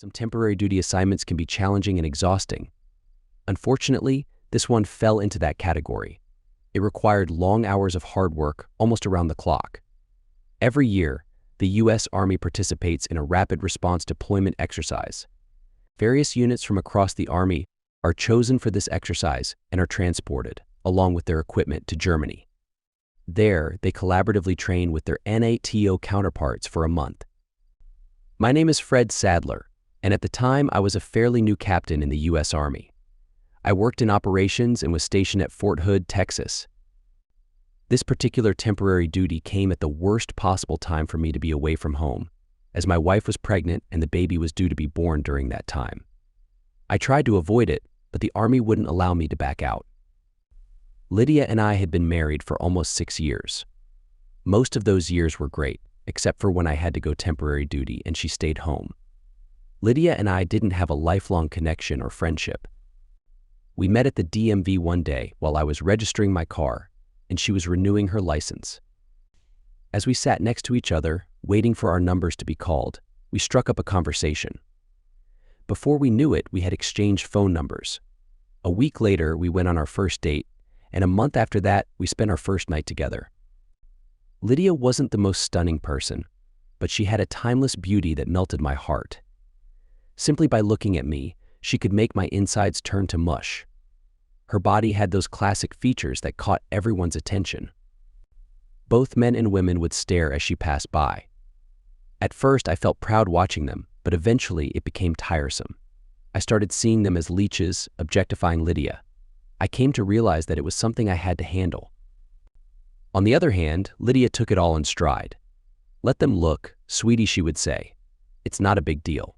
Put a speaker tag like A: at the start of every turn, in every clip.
A: Some temporary duty assignments can be challenging and exhausting. Unfortunately, this one fell into that category. It required long hours of hard work, almost around the clock. Every year, the U.S. Army participates in a rapid response deployment exercise. Various units from across the Army are chosen for this exercise and are transported, along with their equipment, to Germany. There, they collaboratively train with their NATO counterparts for a month. My name is Fred Sadler, and at the time I was a fairly new captain in the U.S. Army. I worked in operations and was stationed at Fort Hood, Texas. This particular temporary duty came at the worst possible time for me to be away from home, as my wife was pregnant and the baby was due to be born during that time. I tried to avoid it, but the Army wouldn't allow me to back out. Lydia and I had been married for almost 6 years. Most of those years were great, except for when I had to go temporary duty and she stayed home. Lydia and I didn't have a lifelong connection or friendship. We met at the DMV one day while I was registering my car, and she was renewing her license. As we sat next to each other, waiting for our numbers to be called, we struck up a conversation. Before we knew it, we had exchanged phone numbers. A week later, we went on our first date, and a month after that, we spent our first night together. Lydia wasn't the most stunning person, but she had a timeless beauty that melted my heart. Simply by looking at me, she could make my insides turn to mush. Her body had those classic features that caught everyone's attention. Both men and women would stare as she passed by. At first, I felt proud watching them, but eventually it became tiresome. I started seeing them as leeches, objectifying Lydia. I came to realize that it was something I had to handle. On the other hand, Lydia took it all in stride. "Let them look, sweetie," she would say. "It's not a big deal.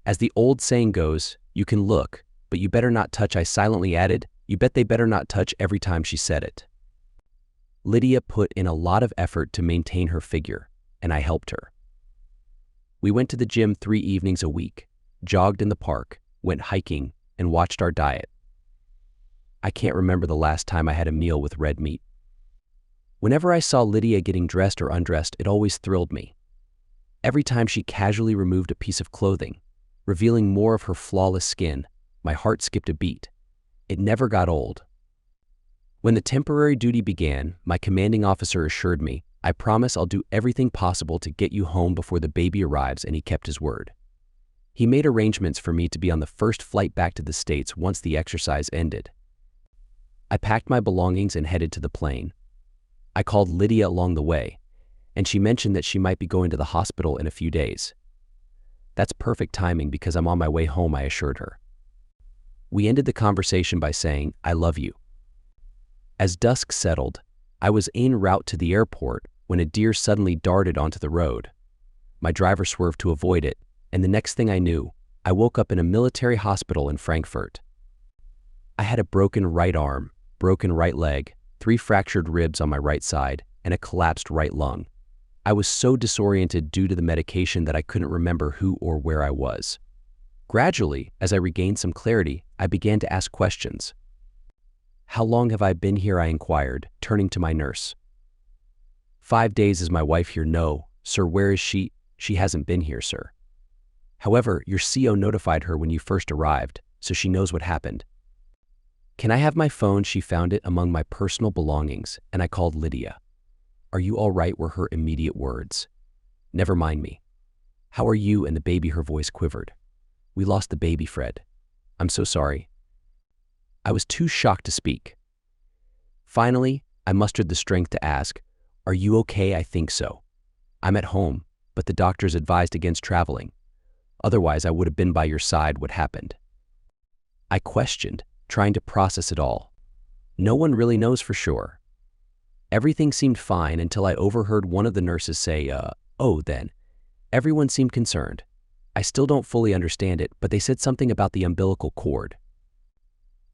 A: As the old saying goes, you can look, but you better not touch." I silently added, "You bet they better not touch," every time she said it. Lydia put in a lot of effort to maintain her figure, and I helped her. We went to the gym 3 evenings a week, jogged in the park, went hiking, and watched our diet. I can't remember the last time I had a meal with red meat. Whenever I saw Lydia getting dressed or undressed, it always thrilled me. Every time she casually removed a piece of clothing, revealing more of her flawless skin, my heart skipped a beat. It never got old. When the temporary duty began, my commanding officer assured me, "I promise I'll do everything possible to get you home before the baby arrives," and he kept his word. He made arrangements for me to be on the first flight back to the States once the exercise ended. I packed my belongings and headed to the plane. I called Lydia along the way, and she mentioned that she might be going to the hospital in a few days. "That's perfect timing because I'm on my way home," I assured her. We ended the conversation by saying, "I love you." As dusk settled, I was en route to the airport when a deer suddenly darted onto the road. My driver swerved to avoid it, and the next thing I knew, I woke up in a military hospital in Frankfurt. I had a broken right arm, broken right leg, 3 fractured ribs on my right side, and a collapsed right lung. I was so disoriented due to the medication that I couldn't remember who or where I was. Gradually, as I regained some clarity, I began to ask questions. "How long have I been here?" I inquired, turning to my nurse. "5 days. Is my wife here?" "No, sir." "Where is she?" "She hasn't been here, sir. However, your CO notified her when you first arrived, so she knows what happened." "Can I have my phone?" She found it among my personal belongings, and I called Lydia. "Are you all right?" were her immediate words. "Never mind me." "How are you and the baby?" Her voice quivered. "We lost the baby, Fred. I'm so sorry." I was too shocked to speak. Finally, I mustered the strength to ask, "Are you okay?" "I think so. I'm at home, but the doctors advised against traveling. Otherwise, I would have been by your side." "What happened?" I questioned, trying to process it all. No one really knows for sure. Everything seemed fine until I overheard one of the nurses say, "Oh, then." Everyone seemed concerned. I still don't fully understand it, but they said something about the umbilical cord.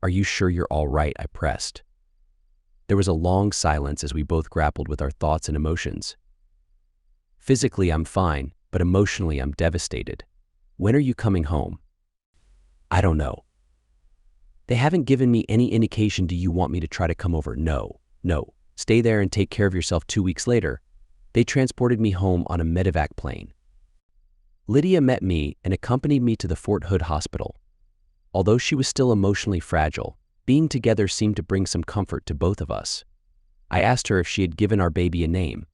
A: "Are you sure you're all right?" I pressed. There was a long silence as we both grappled with our thoughts and emotions. "Physically, I'm fine, but emotionally, I'm devastated." "When are you coming home?" "I don't know. They haven't given me any indication." "Do you want me to try to come over?" No. Stay there and take care of yourself." 2 weeks later, they transported me home on a medevac plane. Lydia met me and accompanied me to the Fort Hood Hospital. Although she was still emotionally fragile, being together seemed to bring some comfort to both of us. I asked her if she had given our baby a name.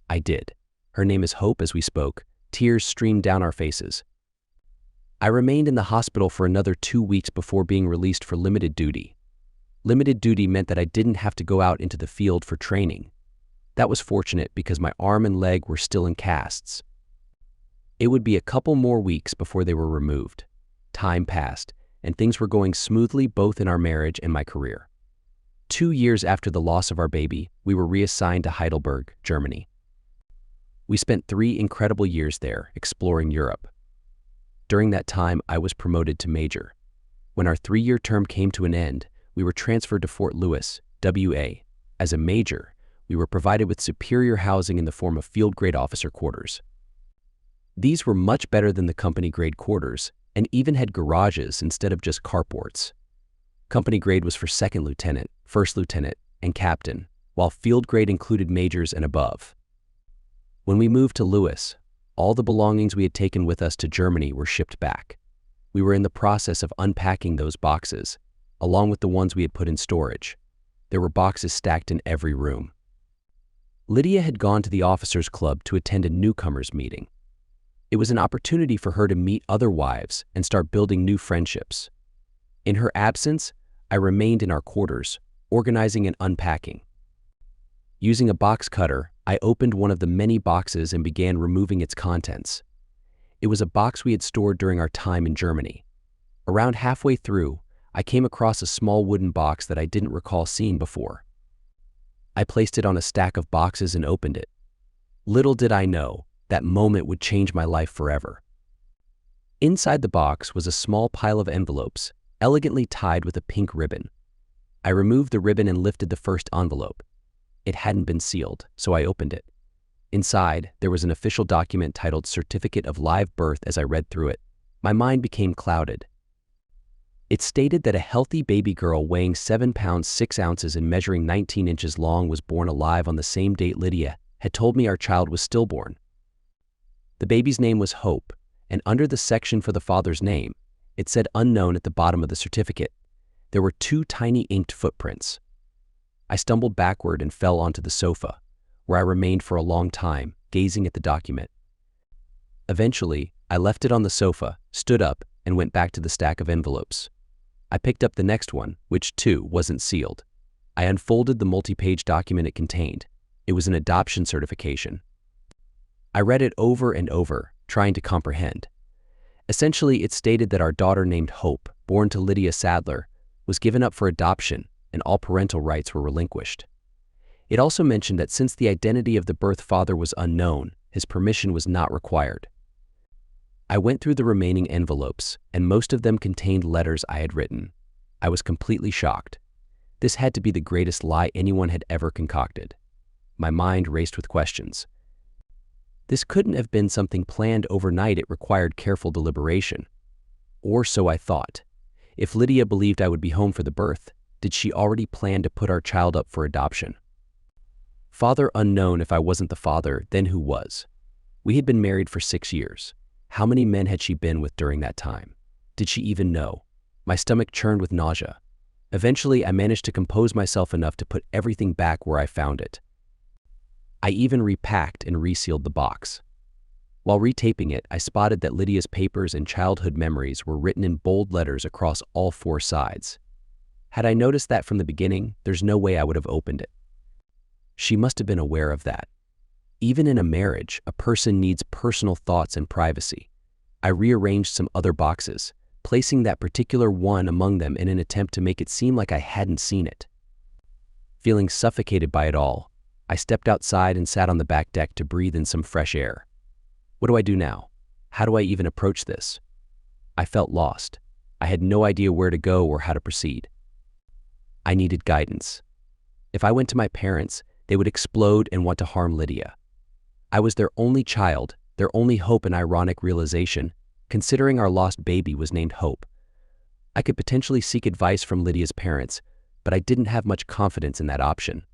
A: I did. Her name is Hope. As we spoke, tears streamed down our faces. I remained in the hospital for another 2 weeks before being released for limited duty. Limited duty meant that I didn't have to go out into the field for training. That was fortunate because my arm and leg were still in casts. It would be a couple more weeks before they were removed. Time passed, and things were going smoothly both in our marriage and my career. 2 years after the loss of our baby, we were reassigned to Heidelberg, Germany. We spent 3 incredible years there, exploring Europe. During that time, I was promoted to major. When our 3-year term came to an end, we were transferred to Fort Lewis, WA. As a major, we were provided with superior housing in the form of field-grade officer quarters. These were much better than the company-grade quarters, and even had garages instead of just carports. Company grade was for second lieutenant, first lieutenant, and captain, while field grade included majors and above. When we moved to Lewis, all the belongings we had taken with us to Germany were shipped back. We were in the process of unpacking those boxes, along with the ones we had put in storage. There were boxes stacked in every room. Lydia had gone to the officers' club to attend a newcomers meeting. It was an opportunity for her to meet other wives and start building new friendships. In her absence, I remained in our quarters, organizing and unpacking. Using a box cutter, I opened one of the many boxes and began removing its contents. It was a box we had stored during our time in Germany. Around halfway through, I came across a small wooden box that I didn't recall seeing before. I placed it on a stack of boxes and opened it. Little did I know, that moment would change my life forever. Inside the box was a small pile of envelopes, elegantly tied with a pink ribbon. I removed the ribbon and lifted the first envelope. It hadn't been sealed, so I opened it. Inside, there was an official document titled Certificate of Live Birth. As I read through it, my mind became clouded. It stated that a healthy baby girl weighing 7 pounds 6 ounces and measuring 19 inches long was born alive on the same date Lydia had told me our child was stillborn. The baby's name was Hope, and under the section for the father's name, it said unknown at the bottom of the certificate. There were 2 tiny inked footprints. I stumbled backward and fell onto the sofa, where I remained for a long time, gazing at the document. Eventually, I left it on the sofa, stood up, and went back to the stack of envelopes. I picked up the next one, which too wasn't sealed. I unfolded the multi-page document it contained. It was an adoption certification. I read it over and over, trying to comprehend. Essentially, it stated that our daughter named Hope, born to Lydia Sadler, was given up for adoption and all parental rights were relinquished. It also mentioned that since the identity of the birth father was unknown, his permission was not required. I went through the remaining envelopes, and most of them contained letters I had written. I was completely shocked. This had to be the greatest lie anyone had ever concocted. My mind raced with questions. This couldn't have been something planned overnight. It required careful deliberation. Or so I thought. If Lydia believed I would be home for the birth, did she already plan to put our child up for adoption? Father unknown. If I wasn't the father, then who was? We had been married for 6 years. How many men had she been with during that time? Did she even know? My stomach churned with nausea. Eventually, I managed to compose myself enough to put everything back where I found it. I even repacked and resealed the box. While retaping it, I spotted that Lydia's papers and childhood memories were written in bold letters across all 4 sides. Had I noticed that from the beginning, there's no way I would have opened it. She must have been aware of that. Even in a marriage, a person needs personal thoughts and privacy. I rearranged some other boxes, placing that particular one among them in an attempt to make it seem like I hadn't seen it. Feeling suffocated by it all, I stepped outside and sat on the back deck to breathe in some fresh air. What do I do now? How do I even approach this? I felt lost. I had no idea where to go or how to proceed. I needed guidance. If I went to my parents, they would explode and want to harm Lydia. I was their only child, their only hope. An ironic realization, considering our lost baby was named Hope. I could potentially seek advice from Lydia's parents, but I didn't have much confidence in that option.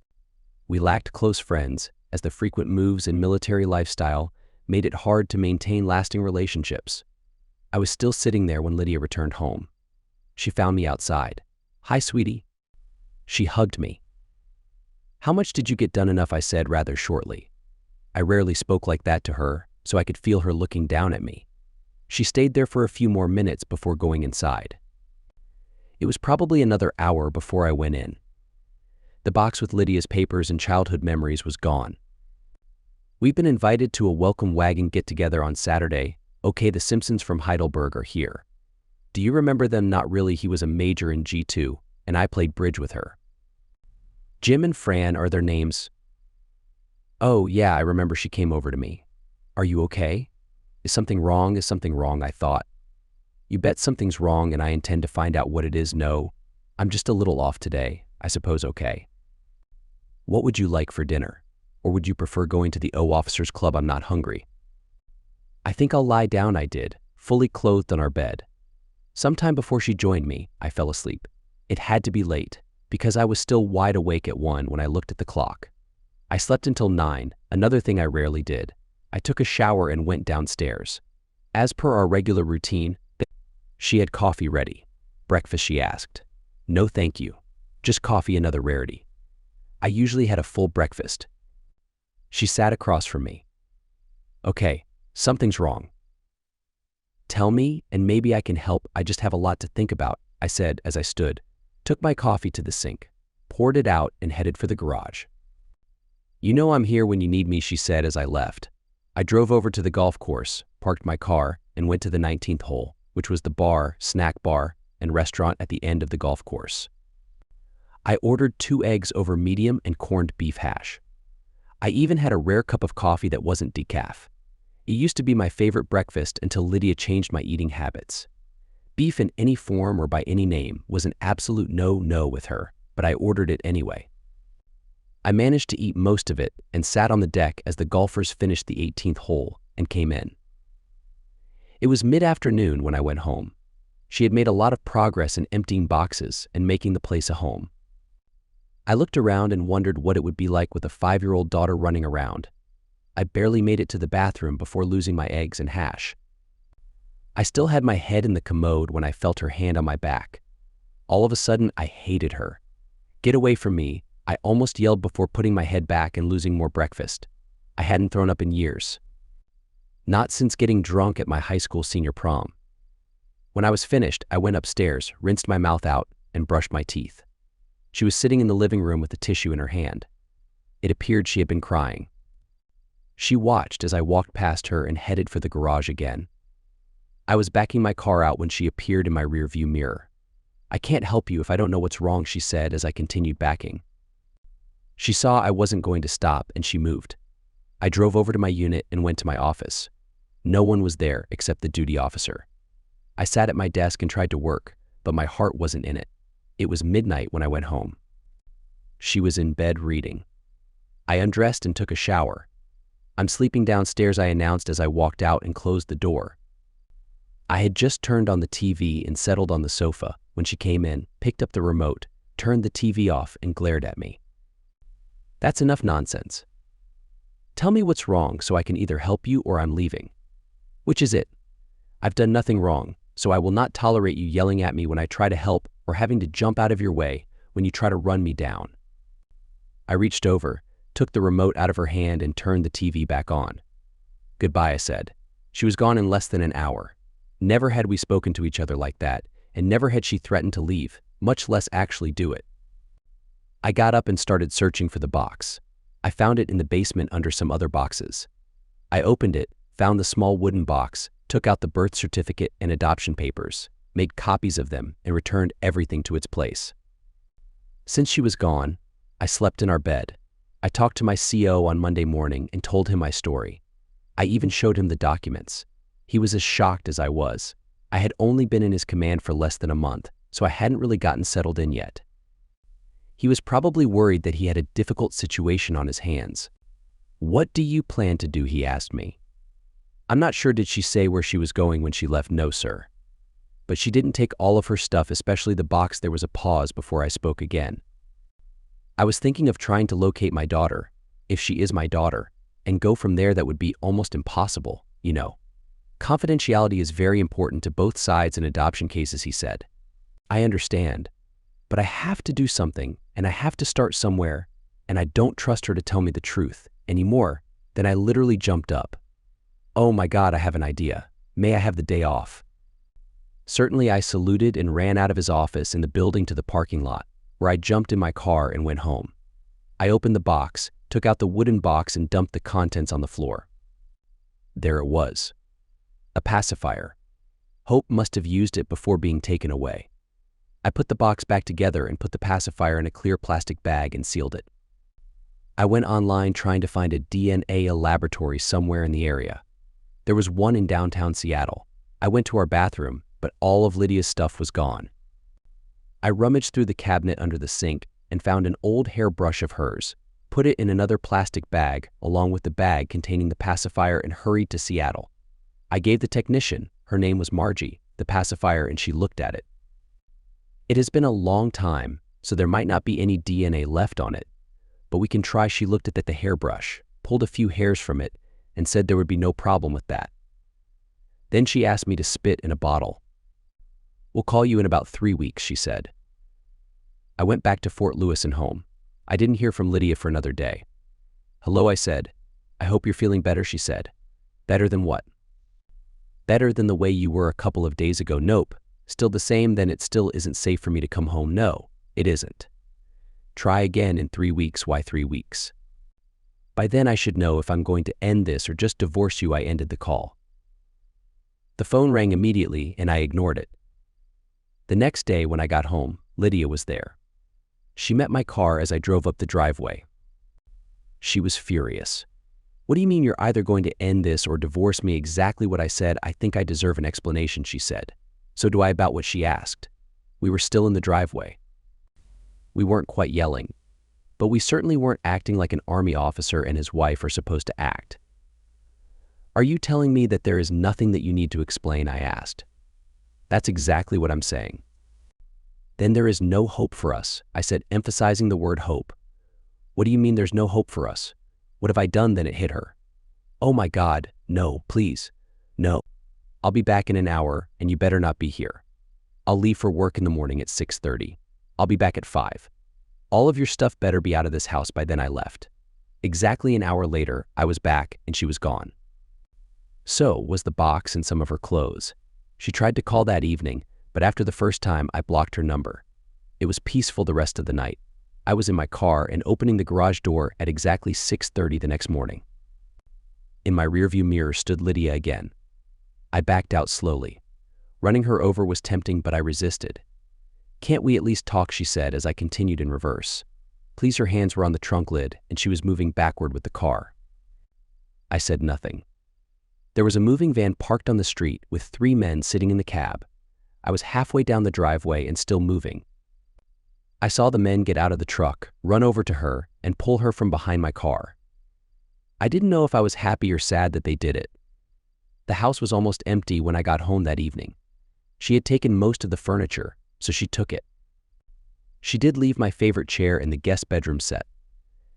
A: We lacked close friends, as the frequent moves and military lifestyle made it hard to maintain lasting relationships. I was still sitting there when Lydia returned home. She found me outside. "Hi, sweetie." She hugged me. "How much did you get done enough?" I said rather shortly. I rarely spoke like that to her, so I could feel her looking down at me. She stayed there for a few more minutes before going inside. It was probably another hour before I went in. The box with Lydia's papers and childhood memories was gone. "We've been invited to a welcome wagon get-together on Saturday. Okay, the Simpsons from Heidelberg are here. Do you remember them?" Not really. He was a major in G2, and I played bridge with her. "Jim and Fran are their names." "Oh, yeah, I remember she came over to me." "Are you okay? Is something wrong?" "Is something wrong?" I thought. "You bet something's wrong, and I intend to find out what it is." "No, I'm just a little off today. I suppose okay." "What would you like for dinner? Or would you prefer going to the Officers Club?" "I'm not hungry." "I think I'll lie down." I did, fully clothed on our bed. Sometime before she joined me, I fell asleep. It had to be late, because I was still wide awake at 1 when I looked at the clock. I slept until 9, another thing I rarely did. I took a shower and went downstairs. As per our regular routine, she had coffee ready. "Breakfast?" she asked. "No, thank you. Just coffee," another rarity. I usually had a full breakfast. She sat across from me. "Okay, something's wrong. Tell me, and maybe I can help. I just have a lot to think about," I said as I stood, took my coffee to the sink, poured it out, and headed for the garage. "You know I'm here when you need me," she said as I left. I drove over to the golf course, parked my car, and went to the 19th hole, which was the bar, snack bar, and restaurant at the end of the golf course. I ordered 2 eggs over medium and corned beef hash. I even had a rare cup of coffee that wasn't decaf. It used to be my favorite breakfast until Lydia changed my eating habits. Beef in any form or by any name was an absolute no-no with her, but I ordered it anyway. I managed to eat most of it and sat on the deck as the golfers finished the 18th hole and came in. It was mid-afternoon when I went home. She had made a lot of progress in emptying boxes and making the place a home. I looked around and wondered what it would be like with a 5-year-old daughter running around. I barely made it to the bathroom before losing my eggs and hash. I still had my head in the commode when I felt her hand on my back. All of a sudden, I hated her. "Get away from me," I almost yelled before putting my head back and losing more breakfast. I hadn't thrown up in years. Not since getting drunk at my high school senior prom. When I was finished, I went upstairs, rinsed my mouth out, and brushed my teeth. She was sitting in the living room with a tissue in her hand. It appeared she had been crying. She watched as I walked past her and headed for the garage again. I was backing my car out when she appeared in my rearview mirror. "I can't help you if I don't know what's wrong," she said as I continued backing. She saw I wasn't going to stop and she moved. I drove over to my unit and went to my office. No one was there except the duty officer. I sat at my desk and tried to work, but my heart wasn't in it. It was midnight when I went home. She was in bed reading. I undressed and took a shower. "I'm sleeping downstairs," I announced as I walked out and closed the door. I had just turned on the TV and settled on the sofa when she came in, picked up the remote, turned the TV off, and glared at me. "That's enough nonsense. Tell me what's wrong so I can either help you or I'm leaving. Which is it? I've done nothing wrong, so I will not tolerate you yelling at me when I try to help or having to jump out of your way when you try to run me down." I reached over, took the remote out of her hand, and turned the TV back on. "Goodbye," I said. She was gone in less than an hour. Never had we spoken to each other like that, and never had she threatened to leave, much less actually do it. I got up and started searching for the box. I found it in the basement under some other boxes. I opened it, found the small wooden box, took out the birth certificate and adoption papers, made copies of them, and returned everything to its place. Since she was gone, I slept in our bed. I talked to my CO on Monday morning and told him my story. I even showed him the documents. He was as shocked as I was. I had only been in his command for less than a month, so I hadn't really gotten settled in yet. He was probably worried that he had a difficult situation on his hands. "What do you plan to do?" he asked me. I'm not sure did she say where she was going when she left. "No, sir." But she didn't take all of her stuff, especially the box. There was a pause before I spoke again. "I was thinking of trying to locate my daughter, if she is my daughter, and go from there, that would be almost impossible, you know. Confidentiality is very important to both sides in adoption cases, he said. I understand, but I have to do something, and I have to start somewhere, and I don't trust her to tell me the truth anymore. Then I literally jumped up. Oh my God, I have an idea. May I have the day off? Certainly, I saluted and ran out of his office in the building to the parking lot, where I jumped in my car and went home. I opened the box, took out the wooden box, and dumped the contents on the floor. There it was. A pacifier. Hope must have used it before being taken away. I put the box back together and put the pacifier in a clear plastic bag and sealed it. I went online trying to find a DNA laboratory somewhere in the area. There was one in downtown Seattle. I went to our bathroom, but all of Lydia's stuff was gone. I rummaged through the cabinet under the sink and found an old hairbrush of hers, put it in another plastic bag along with the bag containing the pacifier, and hurried to Seattle. I gave the technician, her name was Margie, the pacifier, and she looked at it. It has been a long time, so there might not be any DNA left on it, but we can try. She looked at the hairbrush, pulled a few hairs from it, and said there would be no problem with that. Then she asked me to spit in a bottle. We'll call you in about 3 weeks, she said. I went back to Fort Lewis and home. I didn't hear from Lydia for another day. Hello, I said. I hope you're feeling better, she said. Better than what? Better than the way you were a couple of days ago. Nope. Still the same. Then it still isn't safe for me to come home. No, it isn't. Try again in 3 weeks. Why 3 weeks? By then I should know if I'm going to end this or just divorce you. I ended the call. The phone rang immediately and I ignored it. The next day when I got home, Lydia was there. She met my car as I drove up the driveway. She was furious. What do you mean you're either going to end this or divorce me? Exactly what I said. I think I deserve an explanation, she said. So do I. About what? She asked. We were still in the driveway. We weren't quite yelling, but we certainly weren't acting like an army officer and his wife are supposed to act. Are you telling me that there is nothing that you need to explain? I asked. That's exactly what I'm saying. Then there is no hope for us, I said, emphasizing the word hope. What do you mean there's no hope for us? What have I done? Then it hit her. Oh my God, no, please, no. I'll be back in an hour and you better not be here. I'll leave for work in the morning at 6:30. I'll be back at 5. All of your stuff better be out of this house by then. I left. Exactly an hour later, I was back and she was gone. So was the box and some of her clothes. She tried to call that evening, but after the first time, I blocked her number. It was peaceful the rest of the night. I was in my car and opening the garage door at exactly 6:30 the next morning. In my rearview mirror stood Lydia again. I backed out slowly. Running her over was tempting, but I resisted. Can't we at least talk? She said as I continued in reverse. Please. Her hands were on the trunk lid and she was moving backward with the car. I said nothing. There was a moving van parked on the street with 3 men sitting in the cab. I was halfway down the driveway and still moving. I saw the men get out of the truck, run over to her, and pull her from behind my car. I didn't know if I was happy or sad that they did it. The house was almost empty when I got home that evening. She had taken most of the furniture, so she took it. She did leave my favorite chair in the guest bedroom set.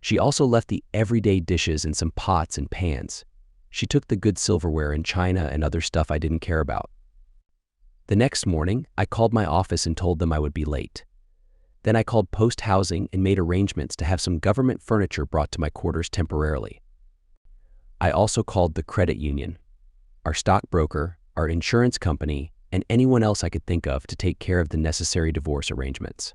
A: She also left the everyday dishes and some pots and pans. She took the good silverware and china and other stuff I didn't care about. The next morning, I called my office and told them I would be late. Then I called Post Housing and made arrangements to have some government furniture brought to my quarters temporarily. I also called the credit union, our stockbroker, our insurance company, and anyone else I could think of to take care of the necessary divorce arrangements.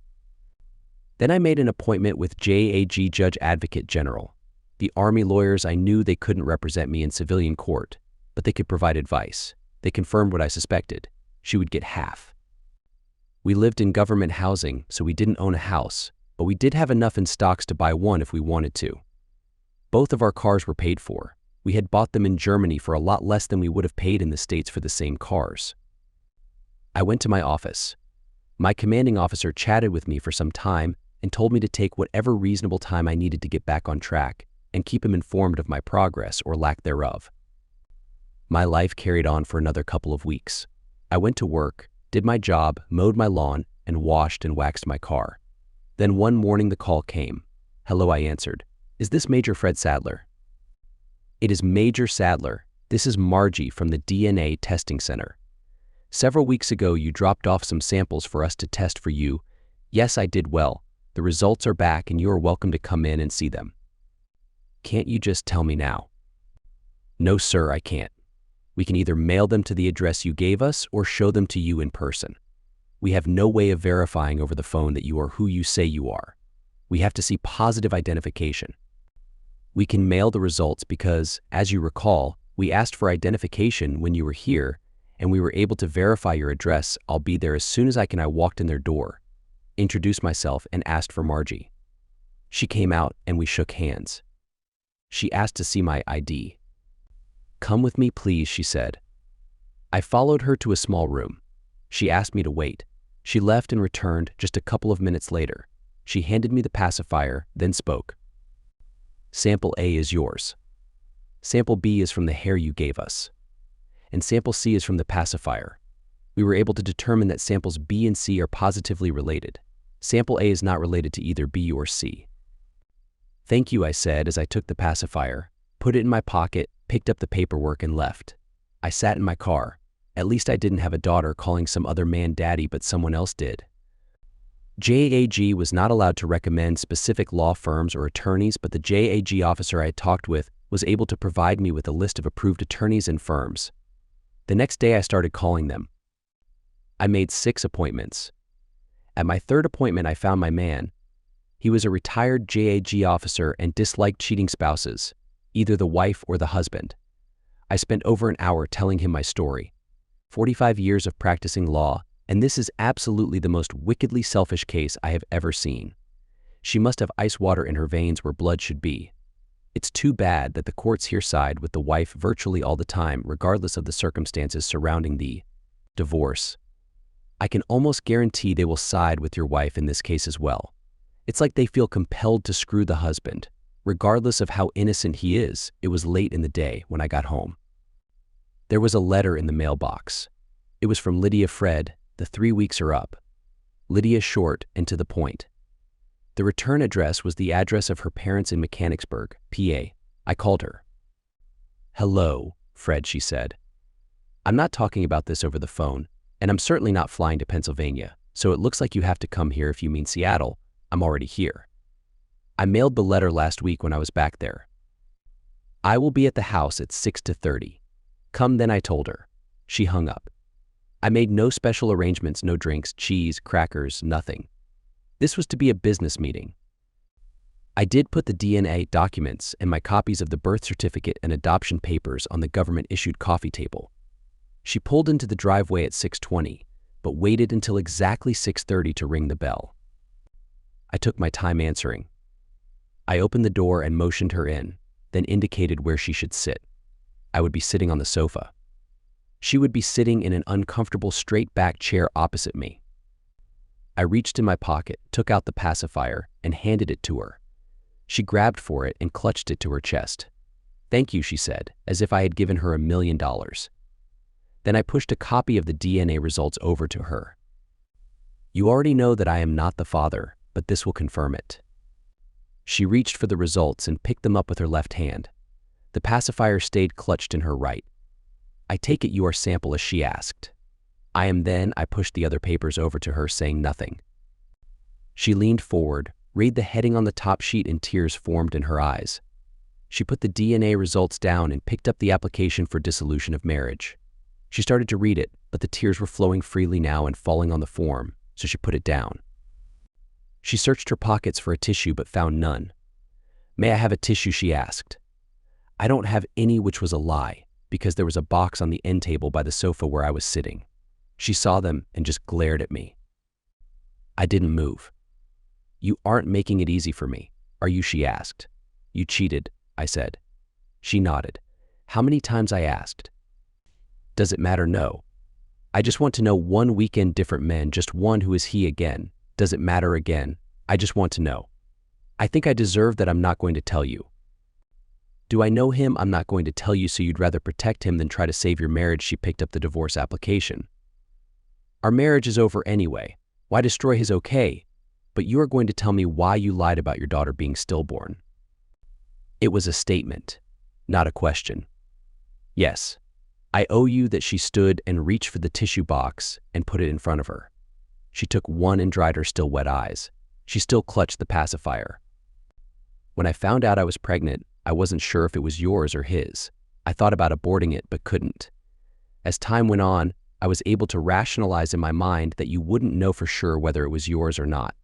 A: Then I made an appointment with JAG, Judge Advocate General. The Army lawyers, I knew they couldn't represent me in civilian court, but they could provide advice. They confirmed what I suspected. She would get half. We lived in government housing, so we didn't own a house, but we did have enough in stocks to buy one if we wanted to. Both of our cars were paid for. We had bought them in Germany for a lot less than we would have paid in the States for the same cars. I went to my office. My commanding officer chatted with me for some time and told me to take whatever reasonable time I needed to get back on track and keep him informed of my progress or lack thereof. My life carried on for another couple of weeks. I went to work, did my job, mowed my lawn, and washed and waxed my car. Then one morning the call came. Hello, I answered. Is this Major Fred Sadler? It is Major Sadler. This is Margie from the DNA testing center. Several weeks ago, you dropped off some samples for us to test for you. Yes, I did well. The results are back and you are welcome to come in and see them. Can't you just tell me now? No, sir, I can't. We can either mail them to the address you gave us or show them to you in person. We have no way of verifying over the phone that you are who you say you are. We have to see positive identification. We can mail the results because, as you recall, we asked for identification when you were here, and we were able to verify your address. I'll be there as soon as I can. I walked in their door, introduced myself, and asked for Margie. She came out and we shook hands. She asked to see my ID. Come with me, please, she said. I followed her to a small room. She asked me to wait. She left and returned just a couple of minutes later. She handed me the pacifier, then spoke. Sample A is yours. Sample B is from the hair you gave us. And sample C is from the pacifier. We were able to determine that samples B and C are positively related. Sample A is not related to either B or C. Thank you, I said as I took the pacifier, put it in my pocket, picked up the paperwork and left. I sat in my car. At least I didn't have a daughter calling some other man daddy, but someone else did. JAG was not allowed to recommend specific law firms or attorneys, but the JAG officer I had talked with was able to provide me with a list of approved attorneys and firms. The next day I started calling them. I made 6 appointments. At my 3rd appointment I found my man. He was a retired JAG officer and disliked cheating spouses, either the wife or the husband. I spent over an hour telling him my story. 45 years of practicing law, and this is absolutely the most wickedly selfish case I have ever seen. She must have ice water in her veins where blood should be. It's too bad that the courts here side with the wife virtually all the time, regardless of the circumstances surrounding the divorce. I can almost guarantee they will side with your wife in this case as well. It's like they feel compelled to screw the husband. Regardless of how innocent he is, it was late in the day when I got home. There was a letter in the mailbox. It was from Lydia Fred. The 3 weeks are up. Lydia short and to the point. The return address was the address of her parents in Mechanicsburg, PA. I called her. Hello, Fred, she said. I'm not talking about this over the phone, and I'm certainly not flying to Pennsylvania, so it looks like you have to come here. If you mean Seattle, I'm already here. I mailed the letter last week when I was back there. I will be at the house at 6:30. Come then, I told her. She hung up. I made no special arrangements, no drinks, cheese, crackers, nothing. This was to be a business meeting. I did put the DNA documents and my copies of the birth certificate and adoption papers on the government-issued coffee table. She pulled into the driveway at 6:20, but waited until exactly 6:30 to ring the bell. I took my time answering. I opened the door and motioned her in, then indicated where she should sit. I would be sitting on the sofa. She would be sitting in an uncomfortable straight-back chair opposite me. I reached in my pocket, took out the pacifier, and handed it to her. She grabbed for it and clutched it to her chest. Thank you, she said, as if I had given her $1 million. Then I pushed a copy of the DNA results over to her. You already know that I am not the father, but this will confirm it. She reached for the results and picked them up with her left hand. The pacifier stayed clutched in her right. I take it you are sample as she asked. I am. Then I pushed the other papers over to her, saying nothing. She leaned forward, read the heading on the top sheet, and tears formed in her eyes. She put the DNA results down and picked up the application for dissolution of marriage. She started to read it, but the tears were flowing freely now and falling on the form, so she put it down. She searched her pockets for a tissue but found none. May I have a tissue, she asked. I don't have any, which was a lie, because there was a box on the end table by the sofa where I was sitting. She saw them and just glared at me. I didn't move. You aren't making it easy for me, are you? She asked. You cheated, I said. She nodded. How many times? I asked. Does it matter? No. I just want to know. One weekend, different men, just one. Who is he again? Does it matter? Again, I just want to know. I think I deserve that. I'm not going to tell you. Do I know him? I'm not going to tell you, so you'd rather protect him than try to save your marriage. She picked up the divorce application. Our marriage is over anyway. Why destroy his okay? But you are going to tell me why you lied about your daughter being stillborn. It was a statement. Not a question. Yes, I owe you that she stood and reached for the tissue box and put it in front of her. She took one and dried her still wet eyes. She still clutched the pacifier. When I found out I was pregnant, I wasn't sure if it was yours or his. I thought about aborting it, but couldn't. As time went on, I was able to rationalize in my mind that you wouldn't know for sure whether it was yours or not.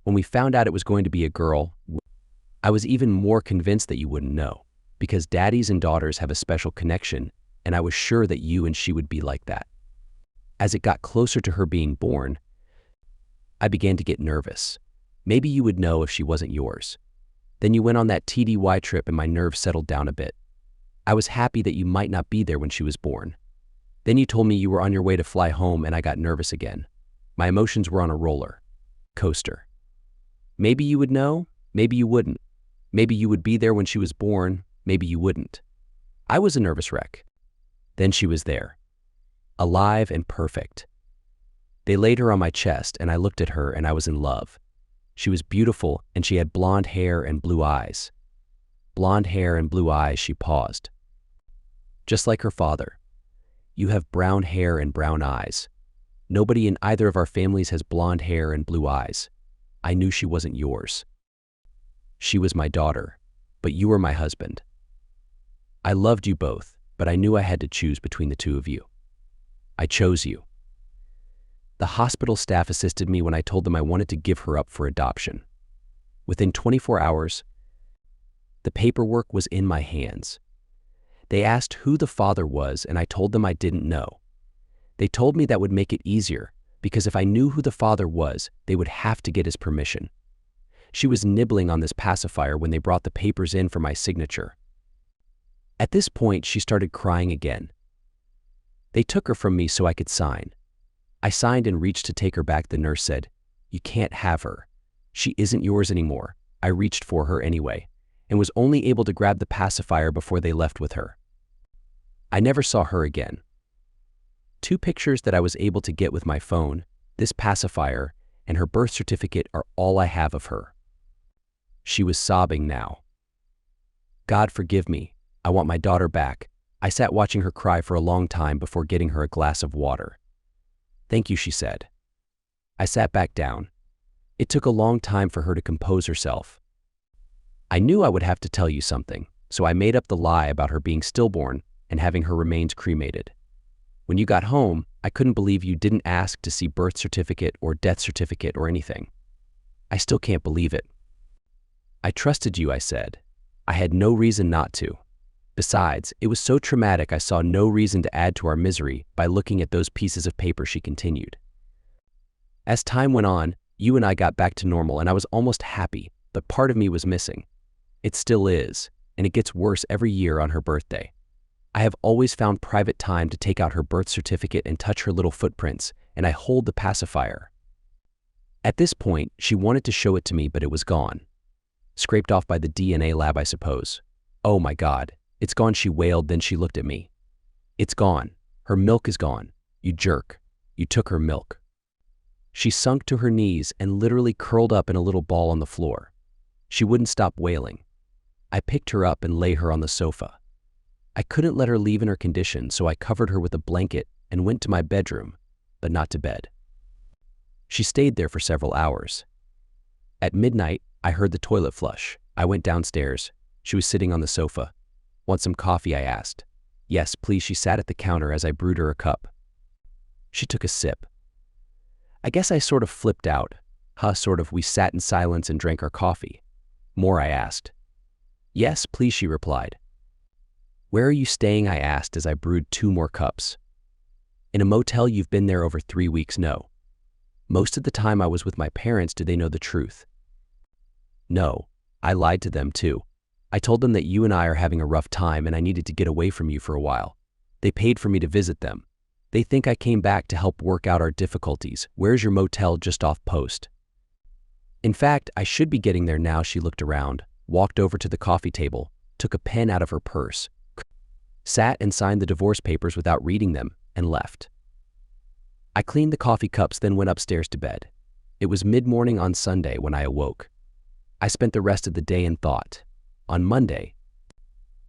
A: When we found out it was going to be a girl, I was even more convinced that you wouldn't know, because daddies and daughters have a special connection, and I was sure that you and she would be like that. As it got closer to her being born, I began to get nervous. Maybe you would know if she wasn't yours. Then you went on that TDY trip and my nerves settled down a bit. I was happy that you might not be there when she was born. Then you told me you were on your way to fly home and I got nervous again. My emotions were on a roller coaster. Maybe you would know, maybe you wouldn't. Maybe you would be there when she was born, maybe you wouldn't. I was a nervous wreck. Then she was there, alive and perfect. They laid her on my chest and I looked at her and I was in love. She was beautiful and she had blonde hair and blue eyes. Blonde hair and blue eyes, she paused. Just like her father. You have brown hair and brown eyes. Nobody in either of our families has blonde hair and blue eyes. I knew she wasn't yours. She was my daughter, but you were my husband. I loved you both, but I knew I had to choose between the two of you. I chose you. The hospital staff assisted me when I told them I wanted to give her up for adoption. Within 24 hours, the paperwork was in my hands. They asked who the father was, and I told them I didn't know. They told me that would make it easier, because if I knew who the father was, they would have to get his permission. She was nibbling on this pacifier when they brought the papers in for my signature. At this point, she started crying again. They took her from me so I could sign. I signed and reached to take her back. The nurse said, "You can't have her. She isn't yours anymore." I reached for her anyway, and was only able to grab the pacifier before they left with her. I never saw her again. 2 pictures that I was able to get with my phone, this pacifier, and her birth certificate are all I have of her. She was sobbing now. God forgive me, I want my daughter back. I sat watching her cry for a long time before getting her a glass of water. Thank you, she said. I sat back down. It took a long time for her to compose herself. I knew I would have to tell you something, so I made up the lie about her being stillborn and having her remains cremated. When you got home, I couldn't believe you didn't ask to see birth certificate or death certificate or anything. I still can't believe it. I trusted you, I said. I had no reason not to. Besides, it was so traumatic I saw no reason to add to our misery by looking at those pieces of paper, she continued. As time went on, you and I got back to normal and I was almost happy, but part of me was missing. It still is, and it gets worse every year on her birthday. I have always found private time to take out her birth certificate and touch her little footprints, and I hold the pacifier. At this point, she wanted to show it to me, but it was gone. Scraped off by the DNA lab, I suppose. Oh my God, it's gone, she wailed, then she looked at me. It's gone. Her milk is gone. You jerk. You took her milk. She sunk to her knees and literally curled up in a little ball on the floor. She wouldn't stop wailing. I picked her up and lay her on the sofa. I couldn't let her leave in her condition, so I covered her with a blanket and went to my bedroom, but not to bed. She stayed there for several hours. At midnight, I heard the toilet flush. I went downstairs. She was sitting on the sofa. Want some coffee, I asked. Yes, please, she sat at the counter as I brewed her a cup. She took a sip. I guess I sort of flipped out. Sort of. We sat in silence and drank our coffee. More, I asked. Yes, please, she replied. Where are you staying, I asked as I brewed 2 more cups. In a motel. You've been there over 3 weeks. No. Most of the time I was with my parents. Did they know the truth? No. I lied to them too. I told them that you and I are having a rough time and I needed to get away from you for a while. They paid for me to visit them. They think I came back to help work out our difficulties. Where's your motel? Just off post. In fact, I should be getting there now. She looked around, walked over to the coffee table, took a pen out of her purse, sat and signed the divorce papers without reading them, and left. I cleaned the coffee cups, then went upstairs to bed. It was mid-morning on Sunday when I awoke. I spent the rest of the day in thought. On Monday,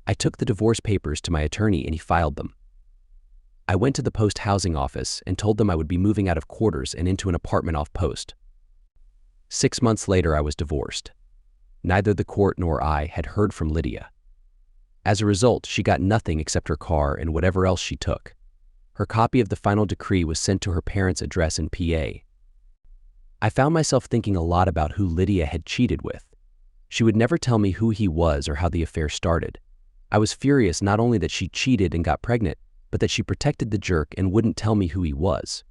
A: I took the divorce papers to my attorney and he filed them. I went to the post housing office and told them I would be moving out of quarters and into an apartment off post. 6 months later, I was divorced. Neither the court nor I had heard from Lydia. As a result, she got nothing except her car and whatever else she took. Her copy of the final decree was sent to her parents' address in PA. I found myself thinking a lot about who Lydia had cheated with. She would never tell me who he was or how the affair started. I was furious not only that she cheated and got pregnant, but that she protected the jerk and wouldn't tell me who he was.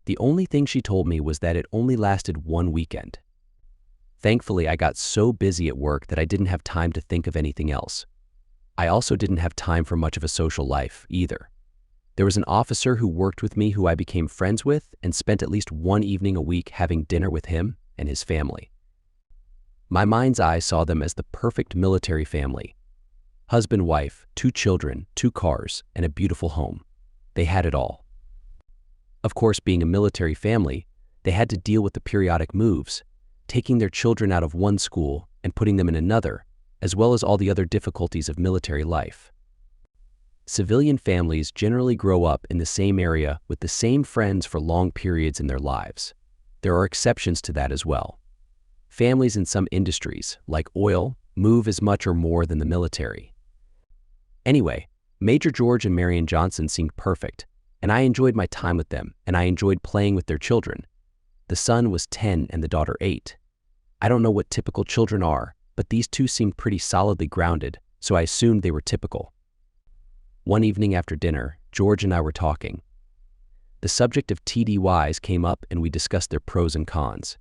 A: The only thing she told me was that it only lasted 1 weekend. Thankfully, I got so busy at work that I didn't have time to think of anything else. I also didn't have time for much of a social life either. There was an officer who worked with me who I became friends with and spent at least 1 evening a week having dinner with him and his family. My mind's eye saw them as the perfect military family. Husband, wife, 2 children, 2 cars, and a beautiful home. They had it all. Of course, being a military family, they had to deal with the periodic moves, taking their children out of one school and putting them in another, as well as all the other difficulties of military life. Civilian families generally grow up in the same area with the same friends for long periods in their lives. There are exceptions to that as well. Families in some industries, like oil, move as much or more than the military. Anyway, Major George and Marion Johnson seemed perfect, and I enjoyed my time with them, and I enjoyed playing with their children. The son was 10 and the daughter 8. I don't know what typical children are, but these two seemed pretty solidly grounded, so I assumed they were typical. One evening after dinner, George and I were talking. The subject of TDYs came up and we discussed their pros and cons.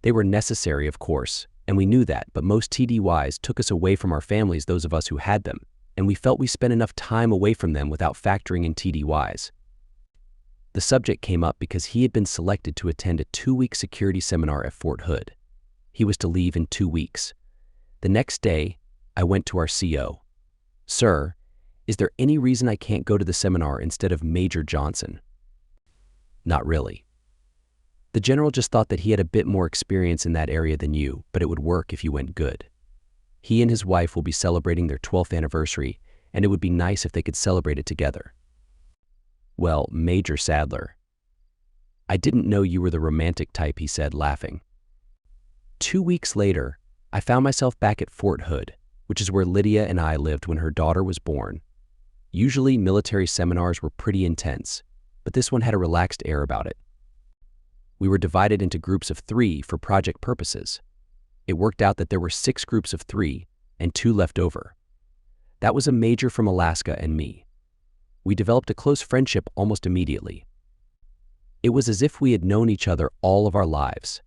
A: They were necessary, of course, and we knew that, but most TDYs took us away from our families, those of us who had them, and we felt we spent enough time away from them without factoring in TDYs. The subject came up because he had been selected to attend a 2-week security seminar at Fort Hood. He was to leave in 2 weeks. The next day, I went to our CO. "Sir, is there any reason I can't go to the seminar instead of Major Johnson?" "Not really. The general just thought that he had a bit more experience in that area than you, but it would work if you went good. He and his wife will be celebrating their 12th anniversary, and it would be nice if they could celebrate it together." "Well, Major Sadler, I didn't know you were the romantic type," he said, laughing. 2 weeks later, I found myself back at Fort Hood, which is where Lydia and I lived when her daughter was born. Usually, military seminars were pretty intense, but this one had a relaxed air about it. We were divided into groups of 3 for project purposes. It worked out that there were 6 groups of 3 and 2 left over. That was a major from Alaska and me. We developed a close friendship almost immediately. It was as if we had known each other all of our lives.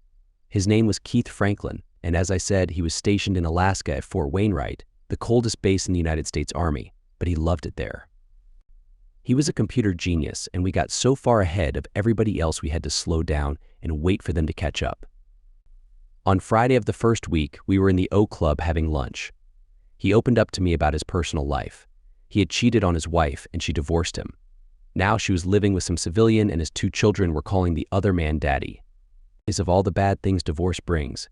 A: His name was Keith Franklin, and as I said, he was stationed in Alaska at Fort Wainwright, the coldest base in the United States Army, but he loved it there. He was a computer genius, and we got so far ahead of everybody else we had to slow down and wait for them to catch up. On Friday of the first week, we were in the O Club having lunch. He opened up to me about his personal life. He had cheated on his wife, and she divorced him. Now she was living with some civilian, and his 2 children were calling the other man daddy. Is of all the bad things divorce brings,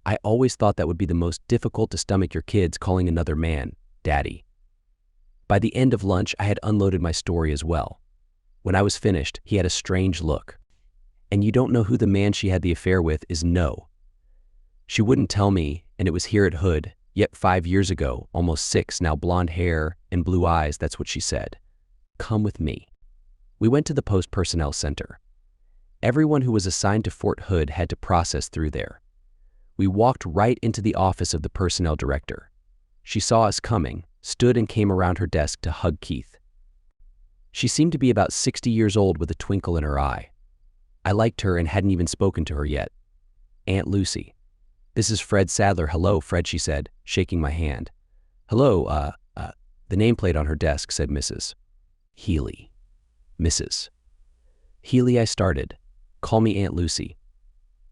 A: I always thought that would be the most difficult to stomach, your kids calling another man daddy. By the end of lunch, I had unloaded my story as well. When I was finished, he had a strange look. "And you don't know who the man she had the affair with is?" "No. She wouldn't tell me, and it was here at Hood, yet 5 years ago, almost 6 now, blonde hair and blue eyes, that's what she said. Come with me." We went to the Post Personnel Center. Everyone who was assigned to Fort Hood had to process through there. We walked right into the office of the personnel director. She saw us coming, stood and came around her desk to hug Keith. She seemed to be about 60 years old with a twinkle in her eye. I liked her and hadn't even spoken to her yet. "Aunt Lucy. This is Fred Sadler." "Hello, Fred," she said, shaking my hand. "Hello, the nameplate on her desk said Mrs. Healy." "Mrs. Healy," I started. "Call me Aunt Lucy."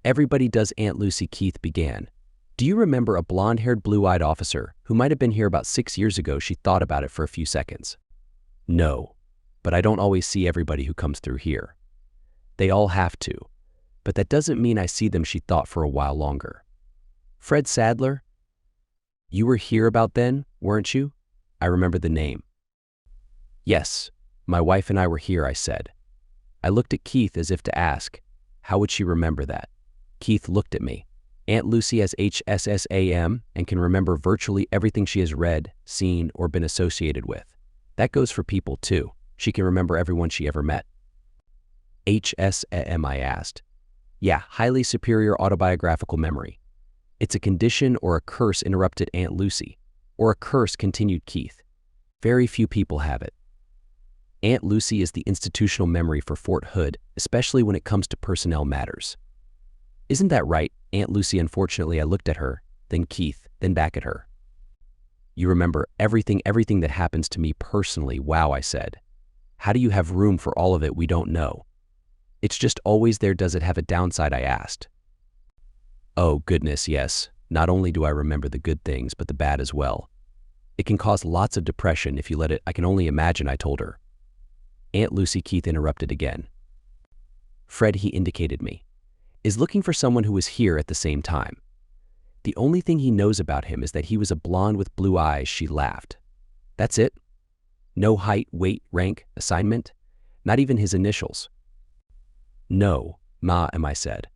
A: "Everybody does Aunt Lucy," Keith began. "Do you remember a blonde-haired, blue-eyed officer who might have been here about 6 years ago?" She thought about it for a few seconds. "No, but I don't always see everybody who comes through here. They all have to, but that doesn't mean I see them." She thought for a while longer. "Fred Sadler?" You were here about then, weren't you? I remember the name. Yes, my wife and I were here, I said. I looked at Keith as if to ask, how would she remember that? Keith looked at me. Aunt Lucy has HSSAM and can remember virtually everything she has read, seen, or been associated with. That goes for people too. She can remember everyone she ever met. HSAM, I asked. Yeah, highly superior autobiographical memory. It's a condition or a curse, interrupted Aunt Lucy. Or a curse, continued Keith. Very few people have it. Aunt Lucy is the institutional memory for Fort Hood, especially when it comes to personnel matters. Isn't that right, Aunt Lucy? Unfortunately, I looked at her, then Keith, then back at her. You remember everything that happens to me personally. Wow, I said. How do you have room for all of it? We don't know. It's just always there. Does it have a downside? I asked. Oh, goodness, yes. Not only do I remember the good things, but the bad as well. It can cause lots of depression if you let it. I can only imagine, I told her. Aunt Lucy, Keith interrupted again. Fred, he indicated me, is looking for someone who was here at the same time. The only thing he knows about him is that he was a blonde with blue eyes. She laughed. That's it? No height, weight, rank, assignment? Not even his initials? No, Ma, I said.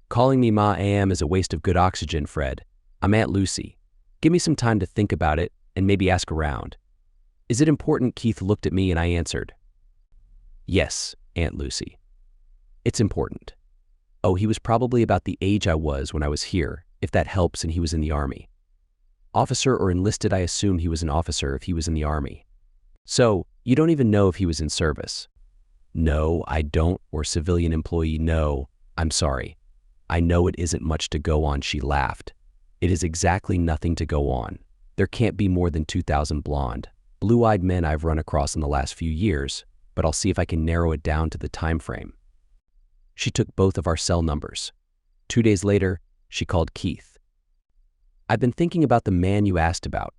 A: Calling me Ma am is a waste of good oxygen, Fred. I'm Aunt Lucy. Give me some time to think about it and maybe ask around. Is it important? Keith looked at me and I answered. Yes, Aunt Lucy. It's important. Oh, he was probably about the age I was when I was here, if that helps, and he was in the Army. Officer or enlisted? I assumed he was an officer if he was in the Army. So, you don't even know if he was in service? No, I don't. Or civilian employee? No, I'm sorry. I know it isn't much to go on, she laughed. It is exactly nothing to go on. There can't be more than 2,000 blonde, blue-eyed men I've run across in the last few years, but I'll see if I can narrow it down to the time frame. She took both of our cell numbers. 2 days later, she called Keith. I've been thinking about the man you asked about.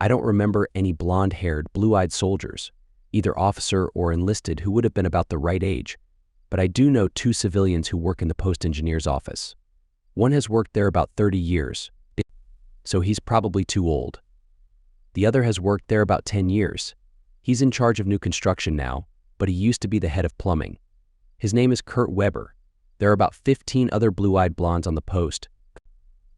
A: I don't remember any blonde-haired, blue-eyed soldiers, either officer or enlisted, who would have been about the right age, but I do know 2 civilians who work in the post engineer's office. One has worked there about 30 years, so he's probably too old. The other has worked there about 10 years. He's in charge of new construction now, but he used to be the head of plumbing. His name is Kurt Weber. There are about 15 other blue-eyed blondes on the post,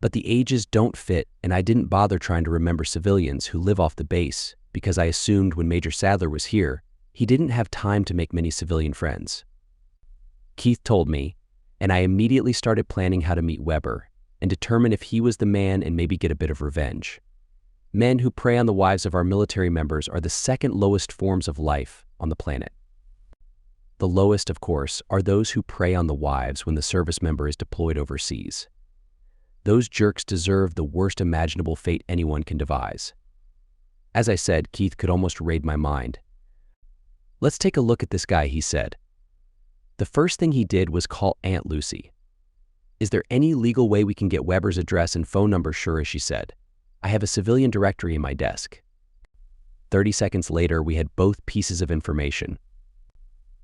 A: but the ages don't fit, and I didn't bother trying to remember civilians who live off the base because I assumed when Major Sadler was here, he didn't have time to make many civilian friends. Keith told me, and I immediately started planning how to meet Weber and determine if he was the man and maybe get a bit of revenge. Men who prey on the wives of our military members are the second lowest forms of life on the planet. The lowest, of course, are those who prey on the wives when the service member is deployed overseas. Those jerks deserve the worst imaginable fate anyone can devise. As I said, Keith could almost read my mind. Let's take a look at this guy, he said. The first thing he did was call Aunt Lucy. Is there any legal way we can get Weber's address and phone number? Sure, she said. I have a civilian directory in my desk. 30 seconds later, we had both pieces of information.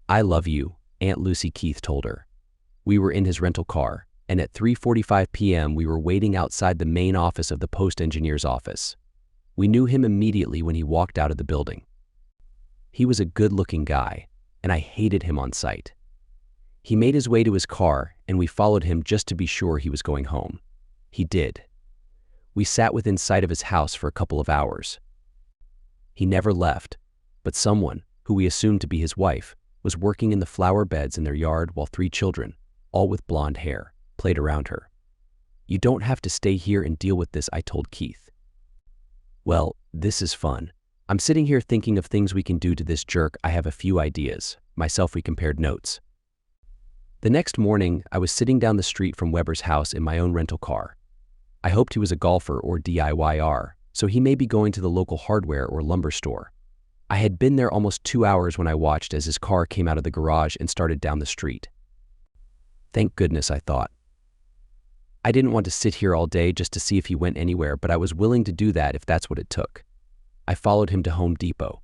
A: I love you, Aunt Lucy, Keith told her. We were in his rental car, and at 3:45 p.m. we were waiting outside the main office of the post engineer's office. We knew him immediately when he walked out of the building. He was a good-looking guy, and I hated him on sight. He made his way to his car, and we followed him just to be sure he was going home. He did. We sat within sight of his house for a couple of hours. He never left, but someone, who we assumed to be his wife, was working in the flower beds in their yard while 3 children, all with blonde hair, played around her. You don't have to stay here and deal with this, I told Keith. Well, this is fun. I'm sitting here thinking of things we can do to this jerk. I have a few ideas. Myself, we compared notes. The next morning, I was sitting down the street from Weber's house in my own rental car. I hoped he was a golfer or DIYer, so he may be going to the local hardware or lumber store. I had been there almost 2 hours when I watched as his car came out of the garage and started down the street. Thank goodness, I thought. I didn't want to sit here all day just to see if he went anywhere, but I was willing to do that if that's what it took. I followed him to Home Depot.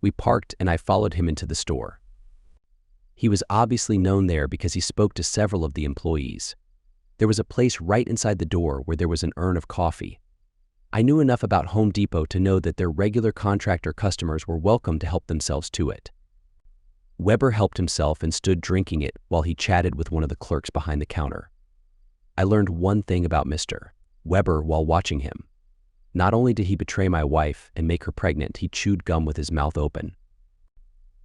A: We parked and I followed him into the store. He was obviously known there because he spoke to several of the employees. There was a place right inside the door where there was an urn of coffee. I knew enough about Home Depot to know that their regular contractor customers were welcome to help themselves to it. Weber helped himself and stood drinking it while he chatted with one of the clerks behind the counter. I learned one thing about Mr. Weber while watching him. Not only did he betray my wife and make her pregnant, he chewed gum with his mouth open.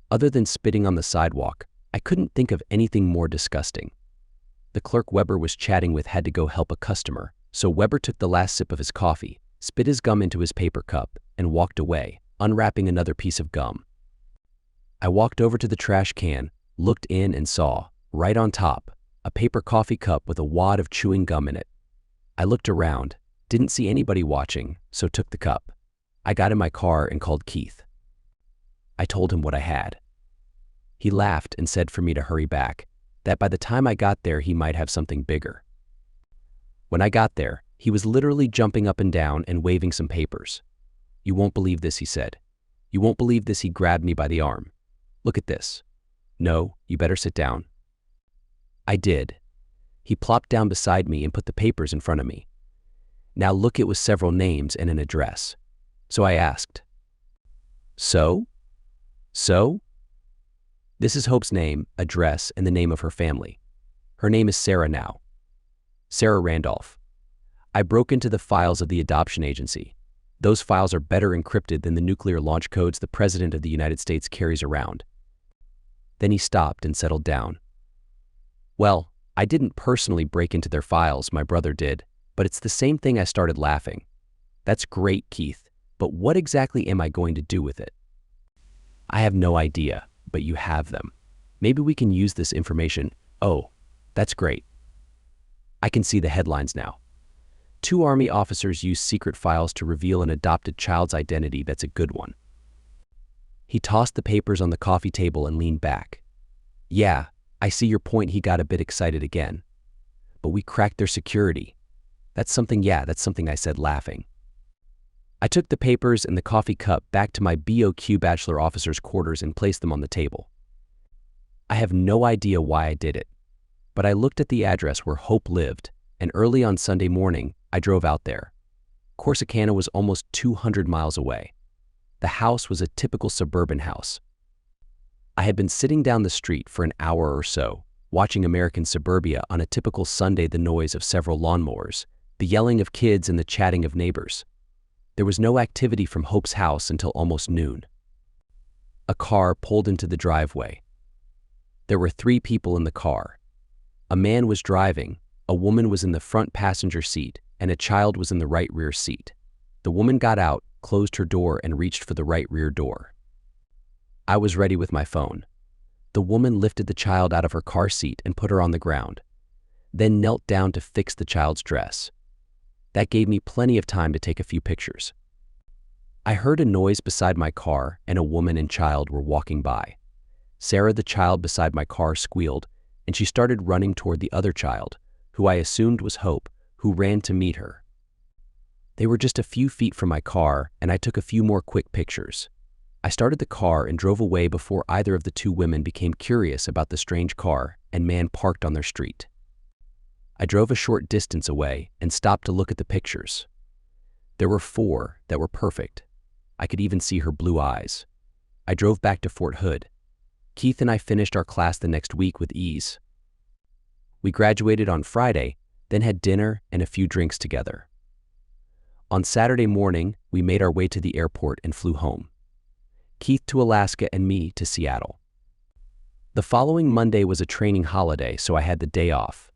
A: Other than spitting on the sidewalk, I couldn't think of anything more disgusting. The clerk Weber was chatting with had to go help a customer, so Weber took the last sip of his coffee, spit his gum into his paper cup, and walked away, unwrapping another piece of gum. I walked over to the trash can, looked in and saw, right on top, a paper coffee cup with a wad of chewing gum in it. I looked around, didn't see anybody watching, so took the cup. I got in my car and called Keith. I told him what I had. He laughed and said for me to hurry back, that by the time I got there he might have something bigger. When I got there, he was literally jumping up and down and waving some papers. "You won't believe this," he said. "You won't believe this." He grabbed me by the arm. "Look at this." "No, you better sit down." I did. He plopped down beside me and put the papers in front of me. Now look, it was several names and an address. So I asked, So? This is Hope's name, address, and the name of her family. Her name is Sarah now. Sarah Randolph. I broke into the files of the adoption agency. Those files are better encrypted than the nuclear launch codes the President of the United States carries around. Then he stopped and settled down. Well, I didn't personally break into their files, my brother did, but it's the same thing. I started laughing. "That's great, Keith, but what exactly am I going to do with it?" "I have no idea, but you have them. Maybe we can use this information." "Oh, that's great." I can see the headlines now. 2 Army officers use secret files to reveal an adopted child's identity. That's a good one. He tossed the papers on the coffee table and leaned back. "Yeah, I see your point." He got a bit excited again. "But we cracked their security." That's something, I said, laughing. I took the papers and the coffee cup back to my BOQ bachelor officer's quarters and placed them on the table. I have no idea why I did it, but I looked at the address where Hope lived, and early on Sunday morning, I drove out there. Corsicana was almost 200 miles away. The house was a typical suburban house. I had been sitting down the street for an hour or so, watching American suburbia on a typical Sunday. The noise of several lawnmowers, the yelling of kids, and the chatting of neighbors. There was no activity from Hope's house until almost noon. A car pulled into the driveway. There were 3 people in the car. A man was driving, a woman was in the front passenger seat, and a child was in the right rear seat. The woman got out, closed her door, and reached for the right rear door. I was ready with my phone. The woman lifted the child out of her car seat and put her on the ground, then knelt down to fix the child's dress. That gave me plenty of time to take a few pictures. I heard a noise beside my car, and a woman and child were walking by. Sarah, the child beside my car, squealed, and she started running toward the other child, who I assumed was Hope, who ran to meet her. They were just a few feet from my car, and I took a few more quick pictures. I started the car and drove away before either of the 2 women became curious about the strange car and man parked on their street. I drove a short distance away and stopped to look at the pictures. There were 4 that were perfect. I could even see her blue eyes. I drove back to Fort Hood. Keith and I finished our class the next week with ease. We graduated on Friday, then had dinner and a few drinks together. On Saturday morning, we made our way to the airport and flew home. Keith to Alaska and me to Seattle. The following Monday was a training holiday, so I had the day off.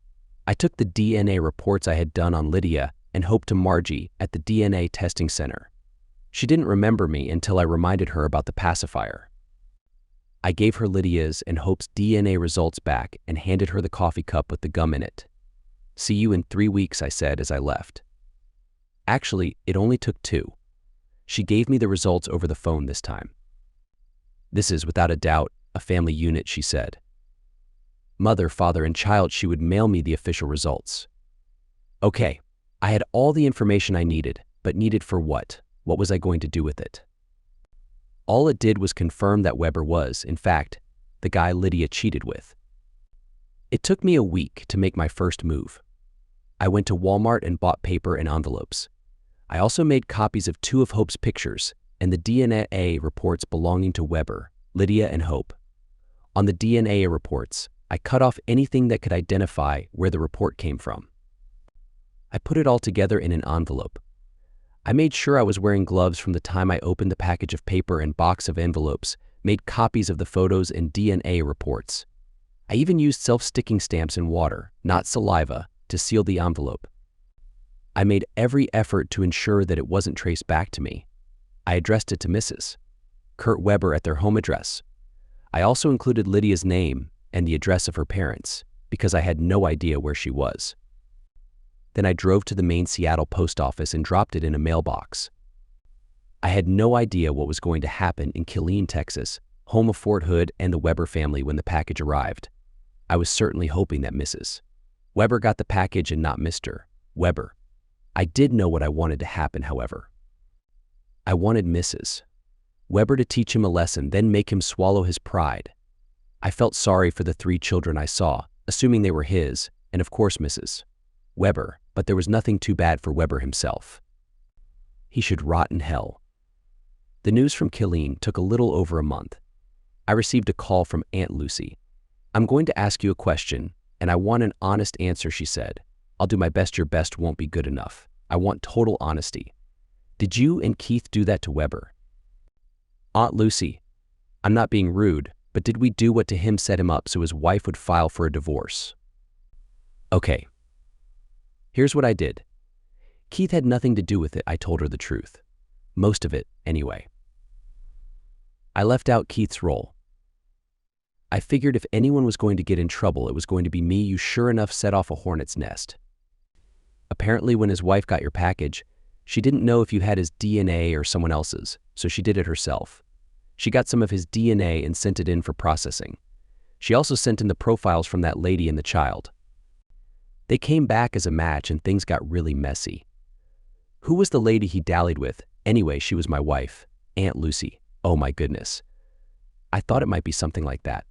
A: I took the DNA reports I had done on Lydia and Hope to Margie at the DNA testing center. She didn't remember me until I reminded her about the pacifier. I gave her Lydia's and Hope's DNA results back and handed her the coffee cup with the gum in it. "See you in 3 weeks," I said as I left. Actually, it only took 2. She gave me the results over the phone this time. "This is, without a doubt, a family unit," she said. Mother, father, and child. She would mail me the official results. Okay, I had all the information I needed, but needed for what? What was I going to do with it? All it did was confirm that Weber was, in fact, the guy Lydia cheated with. It took me a week to make my first move. I went to Walmart and bought paper and envelopes. I also made copies of 2 of Hope's pictures and the DNA reports belonging to Weber, Lydia, and Hope. On the DNA reports, I cut off anything that could identify where the report came from. I put it all together in an envelope. I made sure I was wearing gloves from the time I opened the package of paper and box of envelopes, made copies of the photos and DNA reports. I even used self-sticking stamps in water, not saliva, to seal the envelope. I made every effort to ensure that it wasn't traced back to me. I addressed it to Mrs. Kurt Weber at their home address. I also included Lydia's name and the address of her parents, because I had no idea where she was. Then I drove to the main Seattle post office and dropped it in a mailbox. I had no idea what was going to happen in Killeen, Texas, home of Fort Hood and the Weber family when the package arrived. I was certainly hoping that Mrs. Weber got the package and not Mr. Weber. I did know what I wanted to happen, however. I wanted Mrs. Weber to teach him a lesson, then make him swallow his pride. I felt sorry for the 3 children I saw, assuming they were his, and of course Mrs. Weber, but there was nothing too bad for Weber himself. He should rot in hell. The news from Killeen took a little over a month. I received a call from Aunt Lucy. "I'm going to ask you a question, and I want an honest answer," she said. "I'll do my best. Your best won't be good enough. I want total honesty. Did you and Keith do that to Weber?" "Aunt Lucy, I'm not being rude, but did we do what to him set him up so his wife would file for a divorce?" "Okay. Here's what I did. Keith had nothing to do with it," I told her the truth. Most of it, anyway. I left out Keith's role. I figured if anyone was going to get in trouble, it was going to be me. You sure enough set off a hornet's nest. Apparently, when his wife got your package, she didn't know if you had his DNA or someone else's, so she did it herself. She got some of his DNA and sent it in for processing. She also sent in the profiles from that lady and the child. They came back as a match and things got really messy. Who was the lady he dallied with? Anyway, she was my wife, Aunt Lucy. Oh my goodness. I thought it might be something like that.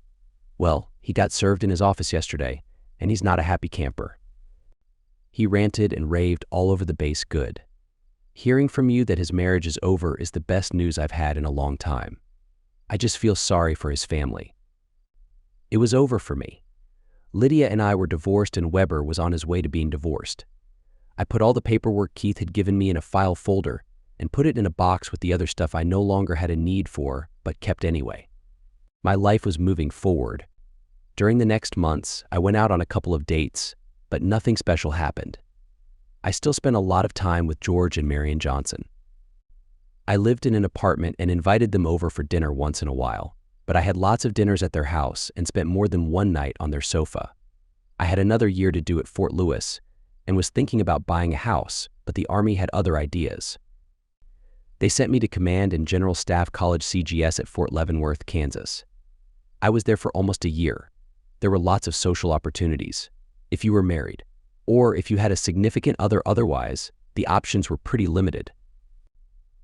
A: Well, he got served in his office yesterday, and he's not a happy camper. He ranted and raved all over the base. Good. Hearing from you that his marriage is over is the best news I've had in a long time. I just feel sorry for his family. It was over for me. Lydia and I were divorced and Weber was on his way to being divorced. I put all the paperwork Keith had given me in a file folder and put it in a box with the other stuff I no longer had a need for, but kept anyway. My life was moving forward. During the next months, I went out on a couple of dates, but nothing special happened. I still spent a lot of time with George and Marion Johnson. I lived in an apartment and invited them over for dinner once in a while, but I had lots of dinners at their house and spent more than one night on their sofa. I had another year to do at Fort Lewis and was thinking about buying a house, but the Army had other ideas. They sent me to Command and General Staff College CGS at Fort Leavenworth, Kansas. I was there for almost a year. There were lots of social opportunities. If you were married, or if you had a significant other otherwise, the options were pretty limited.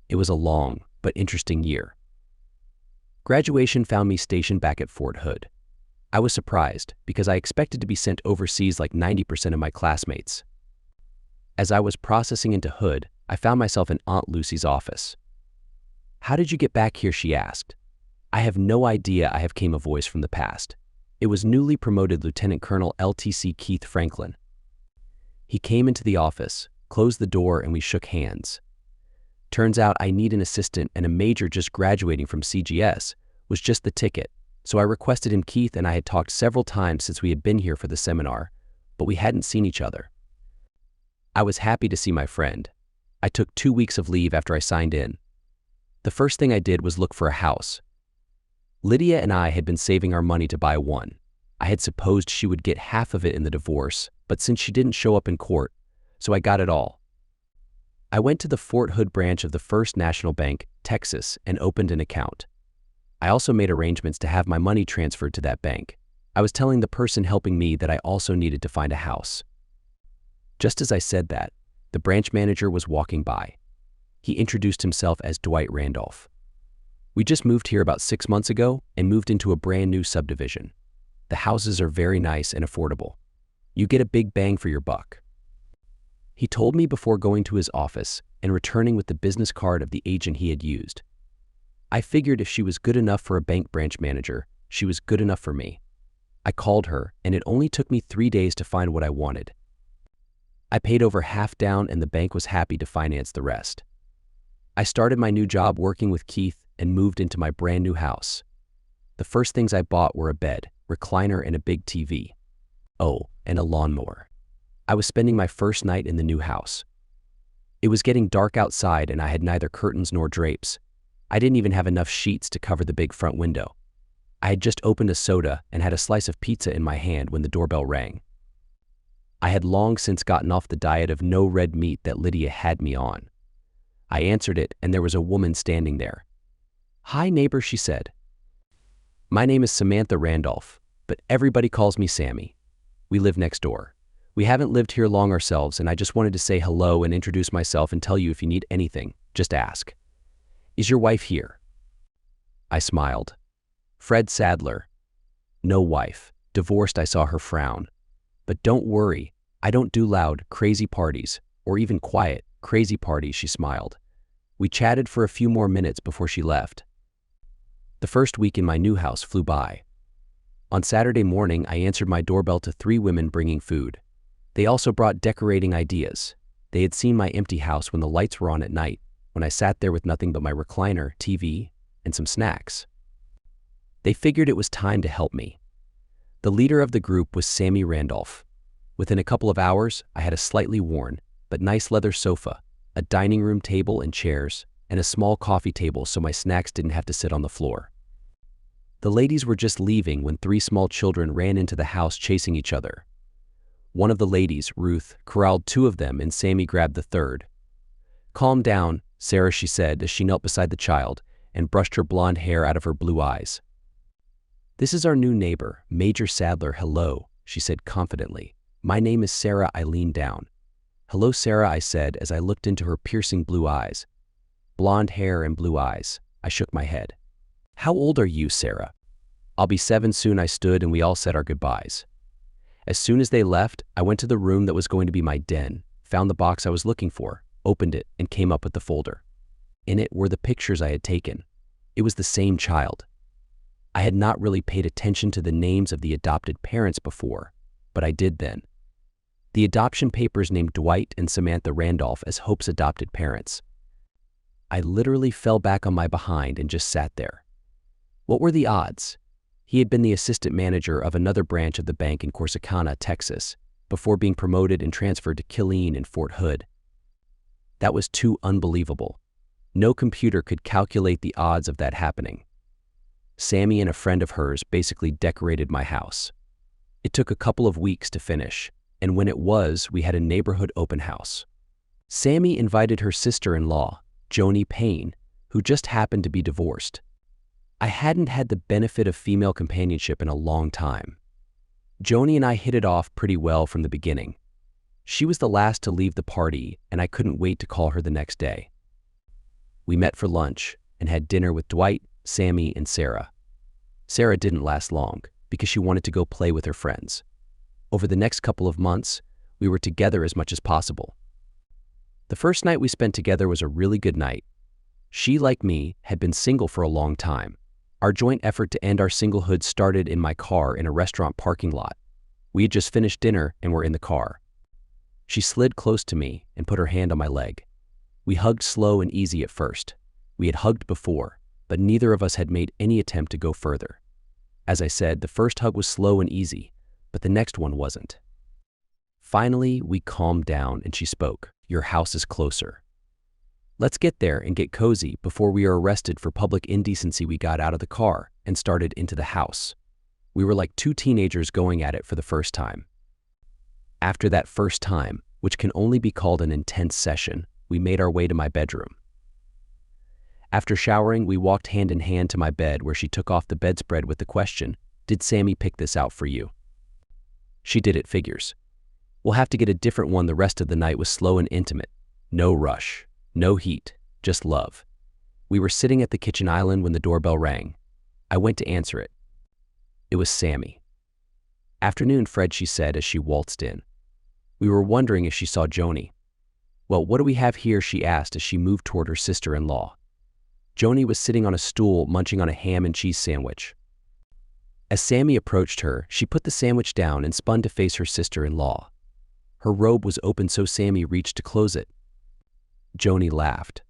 A: It was a long but interesting year. Graduation found me stationed back at Fort Hood. I was surprised because I expected to be sent overseas like 90% of my classmates. As I was processing into Hood, I found myself in Aunt Lucy's office. "How did you get back here?" she asked. "I have no idea," I have came a voice from the past. It was newly promoted Lieutenant Colonel LTC Keith Franklin. He came into the office, closed the door, and we shook hands. Turns out I need an assistant, and a major just graduating from CGS was just the ticket, so I requested him. Keith and I had talked several times since we had been here for the seminar, but we hadn't seen each other. I was happy to see my friend. I took 2 weeks of leave after I signed in. The first thing I did was look for a house. Lydia and I had been saving our money to buy one. I had supposed she would get half of it in the divorce, but since she didn't show up in court, so I got it all. I went to the Fort Hood branch of the First National Bank, Texas, and opened an account. I also made arrangements to have my money transferred to that bank. I was telling the person helping me that I also needed to find a house. Just as I said that, the branch manager was walking by. He introduced himself as Dwight Randolph. "We just moved here about 6 months ago and moved into a brand new subdivision. The houses are very nice and affordable. You get a big bang for your buck." He told me before going to his office and returning with the business card of the agent he had used. I figured if she was good enough for a bank branch manager, she was good enough for me. I called her, and it only took me 3 days to find what I wanted. I paid over half down, and the bank was happy to finance the rest. I started my new job working with Keith and moved into my brand new house. The first things I bought were a bed, recliner, and a big TV. Oh, and a lawnmower. I was spending my first night in the new house. It was getting dark outside, and I had neither curtains nor drapes. I didn't even have enough sheets to cover the big front window. I had just opened a soda and had a slice of pizza in my hand when the doorbell rang. I had long since gotten off the diet of no red meat that Lydia had me on. I answered it, and there was a woman standing there. "Hi, neighbor," she said. "My name is Samantha Randolph, but everybody calls me Sammy. We live next door. We haven't lived here long ourselves, and I just wanted to say hello and introduce myself and tell you if you need anything, just ask. Is your wife here?" I smiled. "Fred Sadler." "No wife. Divorced." I saw her frown. "But don't worry, I don't do loud, crazy parties, or even quiet, crazy parties," she smiled. We chatted for a few more minutes before she left. The first week in my new house flew by. On Saturday morning, I answered my doorbell to 3 women bringing food. They also brought decorating ideas. They had seen my empty house when the lights were on at night, when I sat there with nothing but my recliner, TV, and some snacks. They figured it was time to help me. The leader of the group was Sammy Randolph. Within a couple of hours, I had a slightly worn, but nice leather sofa, a dining room table and chairs, and a small coffee table so my snacks didn't have to sit on the floor. The ladies were just leaving when 3 small children ran into the house chasing each other. One of the ladies, Ruth, corralled 2 of them, and Sammy grabbed the third. "Calm down, Sarah," she said as she knelt beside the child and brushed her blonde hair out of her blue eyes. "This is our new neighbor, Major Sadler. Hello," she said confidently. "My name is Sarah." I leaned down. "Hello, Sarah," I said as I looked into her piercing blue eyes. Blonde hair and blue eyes. I shook my head. "How old are you, Sarah?" "I'll be 7 soon." I stood, and we all said our goodbyes. As soon as they left, I went to the room that was going to be my den, found the box I was looking for, opened it, and came up with the folder. In it were the pictures I had taken. It was the same child. I had not really paid attention to the names of the adopted parents before, but I did then. The adoption papers named Dwight and Samantha Randolph as Hope's adopted parents. I literally fell back on my behind and just sat there. What were the odds? He had been the assistant manager of another branch of the bank in Corsicana, Texas, before being promoted and transferred to Killeen in Fort Hood. That was too unbelievable. No computer could calculate the odds of that happening. Sammy and a friend of hers basically decorated my house. It took a couple of weeks to finish, and when it was, we had a neighborhood open house. Sammy invited her sister-in-law, Joni Payne, who just happened to be divorced. I hadn't had the benefit of female companionship in a long time. Joni and I hit it off pretty well from the beginning. She was the last to leave the party, and I couldn't wait to call her the next day. We met for lunch and had dinner with Dwight, Sammy, and Sarah. Sarah didn't last long because she wanted to go play with her friends. Over the next couple of months, we were together as much as possible. The first night we spent together was a really good night. She, like me, had been single for a long time. Our joint effort to end our singlehood started in my car in a restaurant parking lot. We had just finished dinner and were in the car. She slid close to me and put her hand on my leg. We hugged slow and easy at first. We had hugged before, but neither of us had made any attempt to go further. As I said, the first hug was slow and easy, but the next one wasn't. Finally, we calmed down and she spoke. "Your house is closer. Let's get there and get cozy before we are arrested for public indecency." We got out of the car and started into the house. We were like 2 teenagers going at it for the first time. After that first time, which can only be called an intense session, we made our way to my bedroom. After showering, we walked hand in hand to my bed where she took off the bedspread with the question, "Did Sammy pick this out for you?" She did. It figures. We'll have to get a different one. The rest of the night was slow and intimate. No rush, no heat, just love. We were sitting at the kitchen island when the doorbell rang. I went to answer it. It was Sammy. "Afternoon, Fred," she said as she waltzed in. We were wondering if she saw Joni. "Well, what do we have here?" she asked as she moved toward her sister-in-law. Joni was sitting on a stool munching on a ham and cheese sandwich. As Sammy approached her, she put the sandwich down and spun to face her sister-in-law. Her robe was open so Sammy reached to close it. Joni laughed.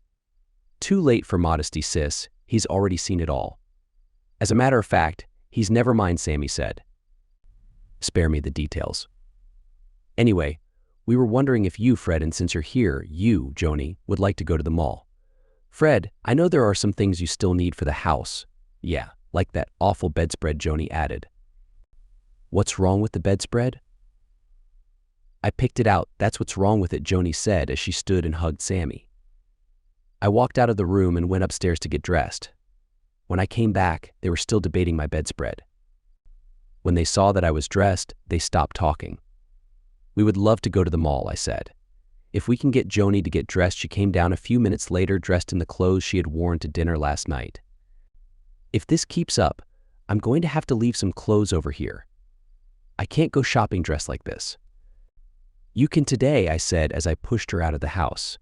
A: "Too late for modesty, sis. He's already seen it all." "As a matter of fact, he's never mind," Sammy said. "Spare me the details." "Anyway, we were wondering if you, Fred, and since you're here, you, Joni, would like to go to the mall." "Fred, I know there are some things you still need for the house." "Yeah, like that awful bedspread," Joni added. "What's wrong with the bedspread?" "I picked it out. That's what's wrong with it," Joni said as she stood and hugged Sammy. I walked out of the room and went upstairs to get dressed. When I came back, they were still debating my bedspread. When they saw that I was dressed, they stopped talking. "We would love to go to the mall," I said. "If we can get Joni to get dressed." She came down a few minutes later dressed in the clothes she had worn to dinner last night. "If this keeps up, I'm going to have to leave some clothes over here. I can't go shopping dressed like this." "You can today," I said as I pushed her out of the house.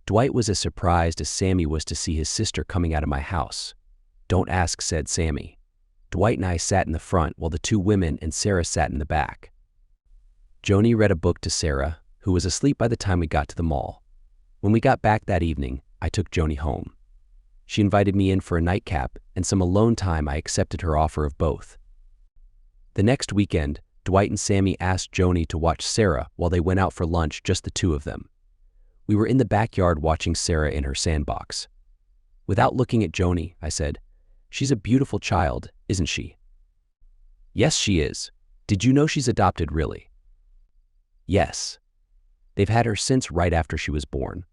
A: Dwight was as surprised as Sammy was to see his sister coming out of my house. "Don't ask," said Sammy. Dwight and I sat in the front while the two women and Sarah sat in the back. Joni read a book to Sarah, who was asleep by the time we got to the mall. When we got back that evening, I took Joni home. She invited me in for a nightcap and some alone time. I accepted her offer of both. The next weekend, Dwight and Sammy asked Joni to watch Sarah while they went out for lunch, just the two of them. We were in the backyard watching Sarah in her sandbox. Without looking at Joni, I said, "She's a beautiful child, isn't she?" "Yes, she is. Did you know she's adopted, really?" "Yes. They've had her since right after she was born."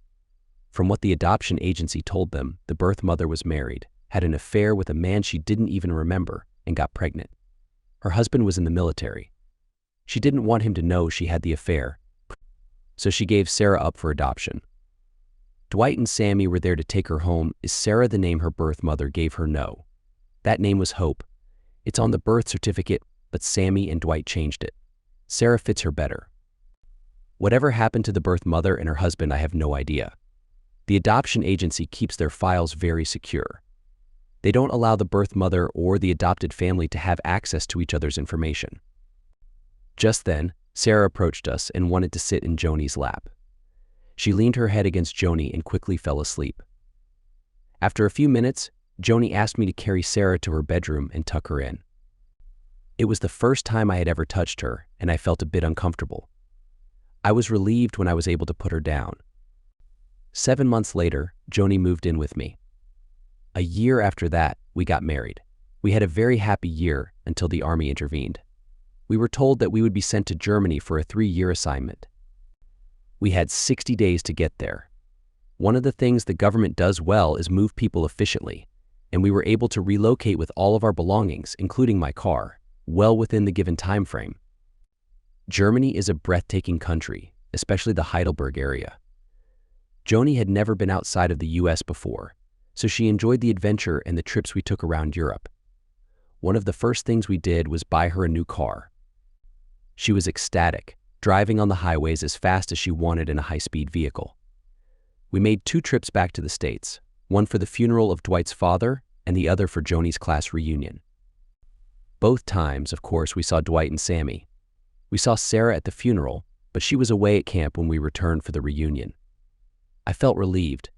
A: From what the adoption agency told them, the birth mother was married, had an affair with a man she didn't even remember, and got pregnant. Her husband was in the military. She didn't want him to know she had the affair, so she gave Sarah up for adoption. Dwight and Sammy were there to take her home. Is Sarah the name her birth mother gave her? No. That name was Hope. It's on the birth certificate, but Sammy and Dwight changed it. Sarah fits her better. Whatever happened to the birth mother and her husband, I have no idea. The adoption agency keeps their files very secure. They don't allow the birth mother or the adopted family to have access to each other's information. Just then, Sarah approached us and wanted to sit in Joni's lap. She leaned her head against Joni and quickly fell asleep. After a few minutes, Joni asked me to carry Sarah to her bedroom and tuck her in. It was the first time I had ever touched her, and I felt a bit uncomfortable. I was relieved when I was able to put her down. 7 months later, Joni moved in with me. A year after that, we got married. We had a very happy year until the Army intervened. We were told that we would be sent to Germany for a 3-year assignment. We had 60 days to get there. One of the things the government does well is move people efficiently, and we were able to relocate with all of our belongings, including my car, well within the given time frame. Germany is a breathtaking country, especially the Heidelberg area. Joni had never been outside of the US before, so she enjoyed the adventure and the trips we took around Europe. One of the first things we did was buy her a new car. She was ecstatic, driving on the highways as fast as she wanted in a high-speed vehicle. We made 2 trips back to the States, one for the funeral of Dwight's father and the other for Joni's class reunion. Both times, of course, we saw Dwight and Sammy. We saw Sarah at the funeral, but she was away at camp when we returned for the reunion. I felt relieved.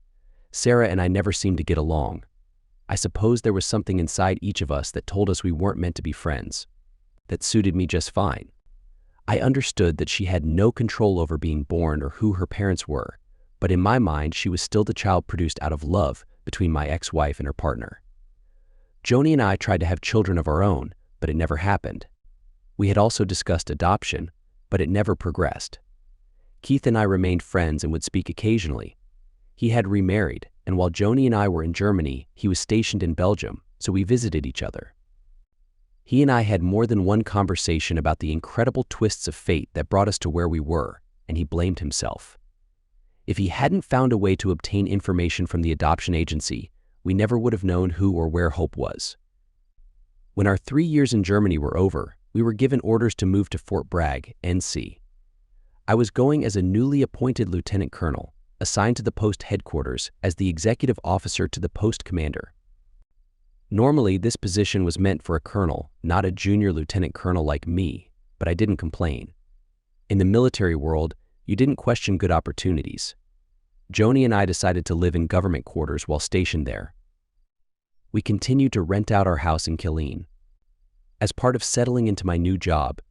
A: Sarah and I never seemed to get along. I suppose there was something inside each of us that told us we weren't meant to be friends. That suited me just fine. I understood that she had no control over being born or who her parents were, but in my mind she was still the child produced out of love between my ex-wife and her partner. Joni and I tried to have children of our own, but it never happened. We had also discussed adoption, but it never progressed. Keith and I remained friends and would speak occasionally. He had remarried, and while Joni and I were in Germany, he was stationed in Belgium, so we visited each other. He and I had more than one conversation about the incredible twists of fate that brought us to where we were, and he blamed himself. If he hadn't found a way to obtain information from the adoption agency, we never would have known who or where Hope was. When our 3 years in Germany were over, we were given orders to move to Fort Bragg, NC. I was going as a newly appointed lieutenant colonel, assigned to the post headquarters as the executive officer to the post commander. Normally, this position was meant for a colonel, not a junior lieutenant colonel like me, but I didn't complain. In the military world, you didn't question good opportunities. Joni and I decided to live in government quarters while stationed there. We continued to rent out our house in Killeen. As part of settling into my new job,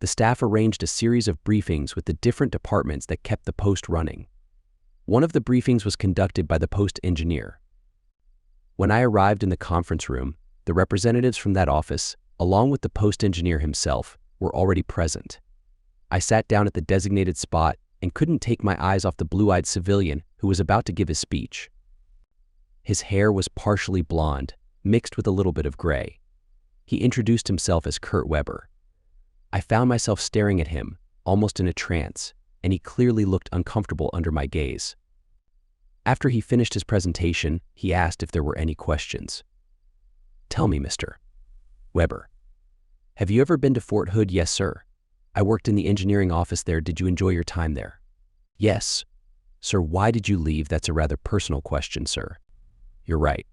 A: the staff arranged a series of briefings with the different departments that kept the post running. One of the briefings was conducted by the post engineer. When I arrived in the conference room, the representatives from that office, along with the post engineer himself, were already present. I sat down at the designated spot and couldn't take my eyes off the blue-eyed civilian who was about to give his speech. His hair was partially blonde, mixed with a little bit of gray. He introduced himself as Kurt Weber. I found myself staring at him, almost in a trance, and he clearly looked uncomfortable under my gaze. After he finished his presentation, he asked if there were any questions. "Tell me, Mr. Weber, have you ever been to Fort Hood?" "Yes, sir. I worked in the engineering office there. Did you enjoy your time there?" "Yes." "Sir, why did you leave?" "That's a rather personal question, sir." "You're right.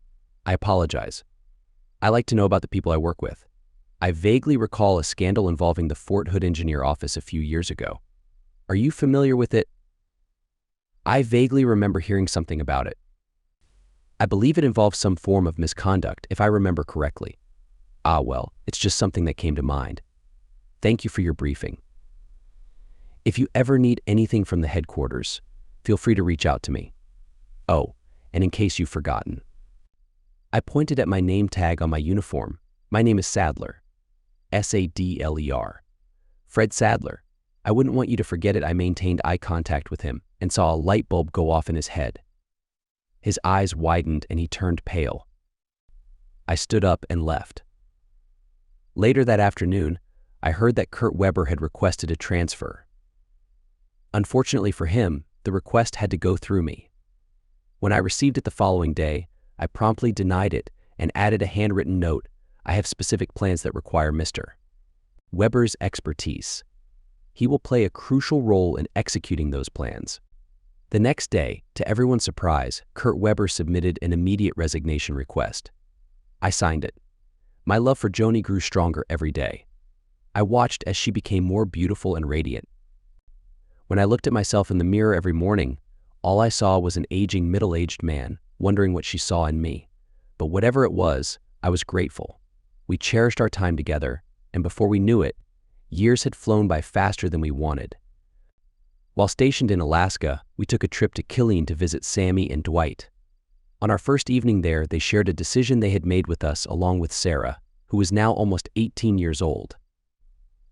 A: I apologize. I like to know about the people I work with. I vaguely recall a scandal involving the Fort Hood engineer office a few years ago. Are you familiar with it?" "I vaguely remember hearing something about it. I believe it involves some form of misconduct, if I remember correctly." "Ah, well, it's just something that came to mind. Thank you for your briefing. If you ever need anything from the headquarters, feel free to reach out to me. Oh, and in case you've forgotten." I pointed at my name tag on my uniform. "My name is Sadler. Sadler. Fred Sadler. I wouldn't want you to forget it." I maintained eye contact with him and saw a light bulb go off in his head. His eyes widened and he turned pale. I stood up and left. Later that afternoon, I heard that Kurt Weber had requested a transfer. Unfortunately for him, the request had to go through me. When I received it the following day, I promptly denied it and added a handwritten note. "I have specific plans that require Mr. Weber's expertise. He will play a crucial role in executing those plans." The next day, to everyone's surprise, Kurt Weber submitted an immediate resignation request. I signed it. My love for Joni grew stronger every day. I watched as she became more beautiful and radiant. When I looked at myself in the mirror every morning, all I saw was an aging, middle-aged man, wondering what she saw in me. But whatever it was, I was grateful. We cherished our time together, and before we knew it, years had flown by faster than we wanted. While stationed in Alaska, we took a trip to Killeen to visit Sammy and Dwight. On our first evening there, they shared a decision they had made with us along with Sarah, who was now almost 18 years old.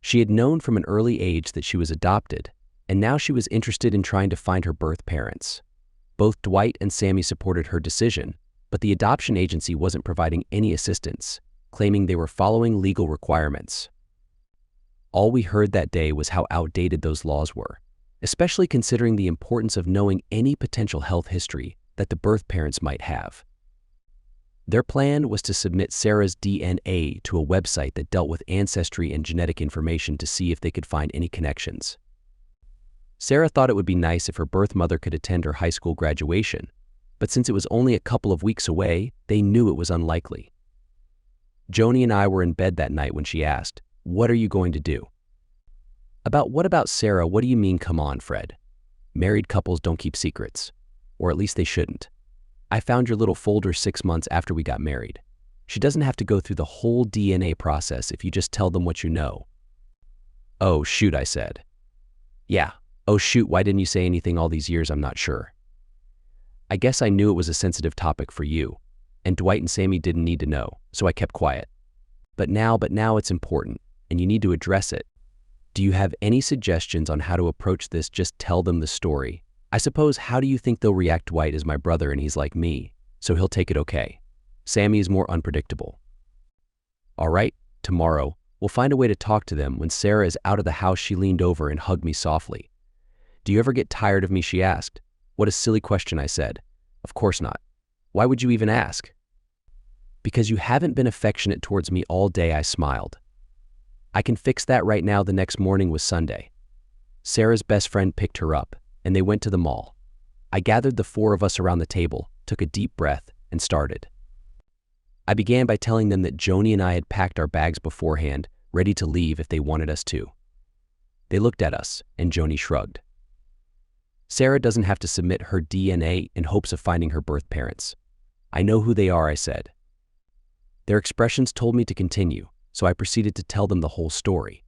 A: She had known from an early age that she was adopted, and now she was interested in trying to find her birth parents. Both Dwight and Sammy supported her decision, but the adoption agency wasn't providing any assistance, claiming they were following legal requirements. All we heard that day was how outdated those laws were, especially considering the importance of knowing any potential health history that the birth parents might have. Their plan was to submit Sarah's DNA to a website that dealt with ancestry and genetic information to see if they could find any connections. Sarah thought it would be nice if her birth mother could attend her high school graduation, but since it was only a couple of weeks away, they knew it was unlikely. Joni and I were in bed that night when she asked, "What are you going to do?" What about Sarah? What do you mean, come on, Fred? Married couples don't keep secrets. Or at least they shouldn't. I found your little folder 6 months after we got married. She doesn't have to go through the whole DNA process if you just tell them what you know. "Oh, shoot," I said. "Yeah, oh shoot, why didn't you say anything all these years? I'm not sure. I guess I knew it was a sensitive topic for you, and Dwight and Sammy didn't need to know, so I kept quiet. But now it's important, and you need to address it. Do you have any suggestions on how to approach this? Just tell them the story. I suppose, how do you think they'll react? Dwight is my brother and he's like me, so he'll take it okay. Sammy is more unpredictable. All right, tomorrow, we'll find a way to talk to them." When Sarah is out of the house, she leaned over and hugged me softly. "Do you ever get tired of me?" she asked. "What a silly question," I said. "Of course not. Why would you even ask?" "Because you haven't been affectionate towards me all day," I smiled. "I can fix that right now." The next morning was Sunday. Sarah's best friend picked her up, and they went to the mall. I gathered the four of us around the table, took a deep breath, and started. I began by telling them that Joni and I had packed our bags beforehand, ready to leave if they wanted us to. They looked at us, and Joni shrugged. Sarah doesn't have to submit her DNA in hopes of finding her birth parents. I know who they are, I said. Their expressions told me to continue, so I proceeded to tell them the whole story.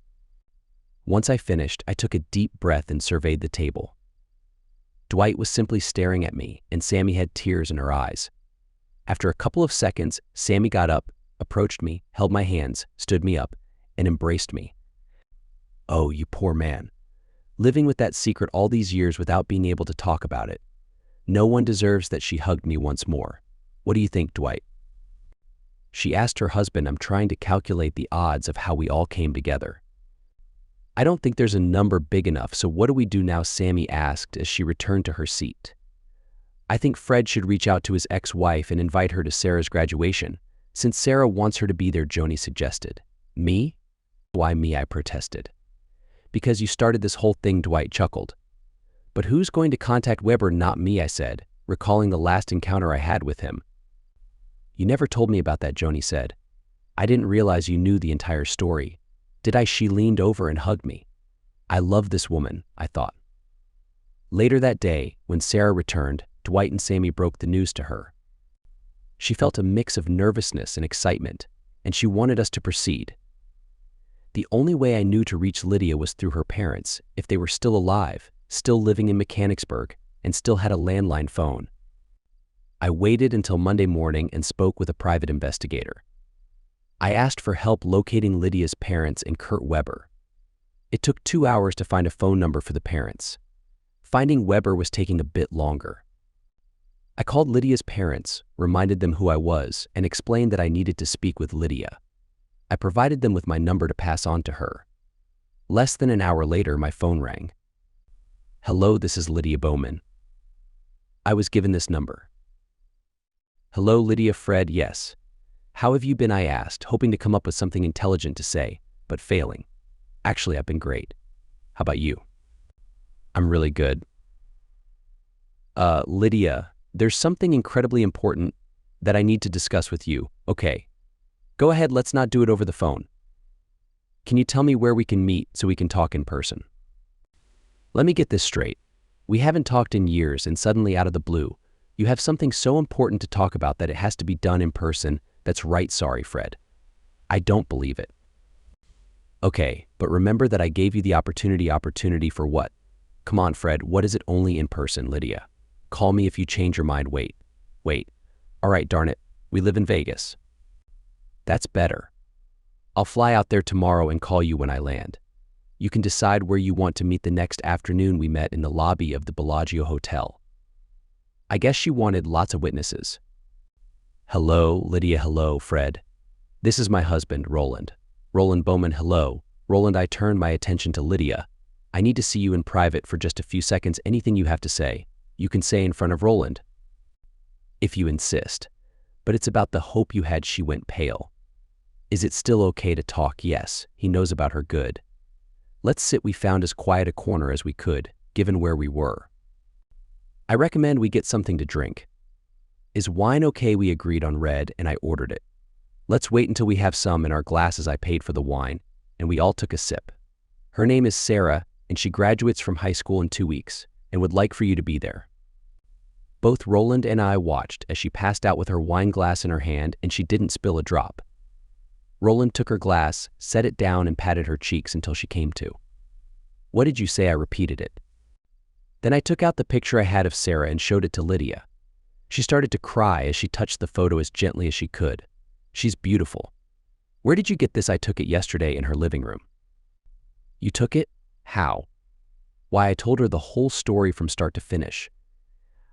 A: Once I finished, I took a deep breath and surveyed the table. Dwight was simply staring at me, and Sammy had tears in her eyes. After a couple of seconds, Sammy got up, approached me, held my hands, stood me up, and embraced me. Oh, you poor man. Living with that secret all these years without being able to talk about it. No one deserves that. She hugged me once more. What do you think, Dwight? She asked her husband. I'm trying to calculate the odds of how we all came together. I don't think there's a number big enough, so what do we do now? Sammy asked as she returned to her seat. I think Fred should reach out to his ex-wife and invite her to Sarah's graduation, since Sarah wants her to be there, Joni suggested. Me? Why me? I protested. Because you started this whole thing, Dwight chuckled. But who's going to contact Weber? Not me, I said, recalling the last encounter I had with him. You never told me about that, Joni said. I didn't realize you knew the entire story. Did I? She leaned over and hugged me. I love this woman, I thought. Later that day, when Sarah returned, Dwight and Sammy broke the news to her. She felt a mix of nervousness and excitement, and she wanted us to proceed. The only way I knew to reach Lydia was through her parents, if they were still alive, still living in Mechanicsburg, and still had a landline phone. I waited until Monday morning and spoke with a private investigator. I asked for help locating Lydia's parents and Kurt Weber. It took 2 hours to find a phone number for the parents. Finding Weber was taking a bit longer. I called Lydia's parents, reminded them who I was, and explained that I needed to speak with Lydia. I provided them with my number to pass on to her. Less than an hour later, my phone rang. Hello, this is Lydia Bowman. I was given this number. Hello, Lydia. Fred, yes. How have you been? I asked, hoping to come up with something intelligent to say, but failing. Actually, I've been great. How about you? I'm really good. Lydia, there's something incredibly important that I need to discuss with you. Okay. Go ahead, let's not do it over the phone. Can you tell me where we can meet so we can talk in person? Let me get this straight. We haven't talked in years, and suddenly out of the blue, you have something so important to talk about that it has to be done in person. That's right, sorry, Fred. I don't believe it. Okay, but remember that I gave you the opportunity for what? Come on, Fred, what is it? Only in person, Lydia. Call me if you change your mind. Wait. All right, darn it, we live in Vegas. That's better. I'll fly out there tomorrow and call you when I land. You can decide where you want to meet the next afternoon. We met in the lobby of the Bellagio Hotel. I guess she wanted lots of witnesses. Hello, Lydia. Hello, Fred. This is my husband, Roland. Roland Bowman. Hello. Roland, I turned my attention to Lydia. I need to see you in private for just a few seconds. Anything you have to say, you can say in front of Roland. If you insist. But it's about the hope you had. She went pale. Is it still okay to talk? Yes, he knows about her. Good. Let's sit. We found as quiet a corner as we could, given where we were. I recommend we get something to drink. Is wine okay? We agreed on red, and I ordered it. Let's wait until we have some in our glasses. I paid for the wine, and we all took a sip. Her name is Sarah, and she graduates from high school in 2 weeks, and would like for you to be there. Both Roland and I watched as she passed out with her wine glass in her hand, and she didn't spill a drop. Roland took her glass, set it down, and patted her cheeks until she came to. What did you say? I repeated it. Then I took out the picture I had of Sarah and showed it to Lydia. She started to cry as she touched the photo as gently as she could. She's beautiful. Where did you get this? I took it yesterday in her living room. You took it? How? Why, I told her the whole story from start to finish.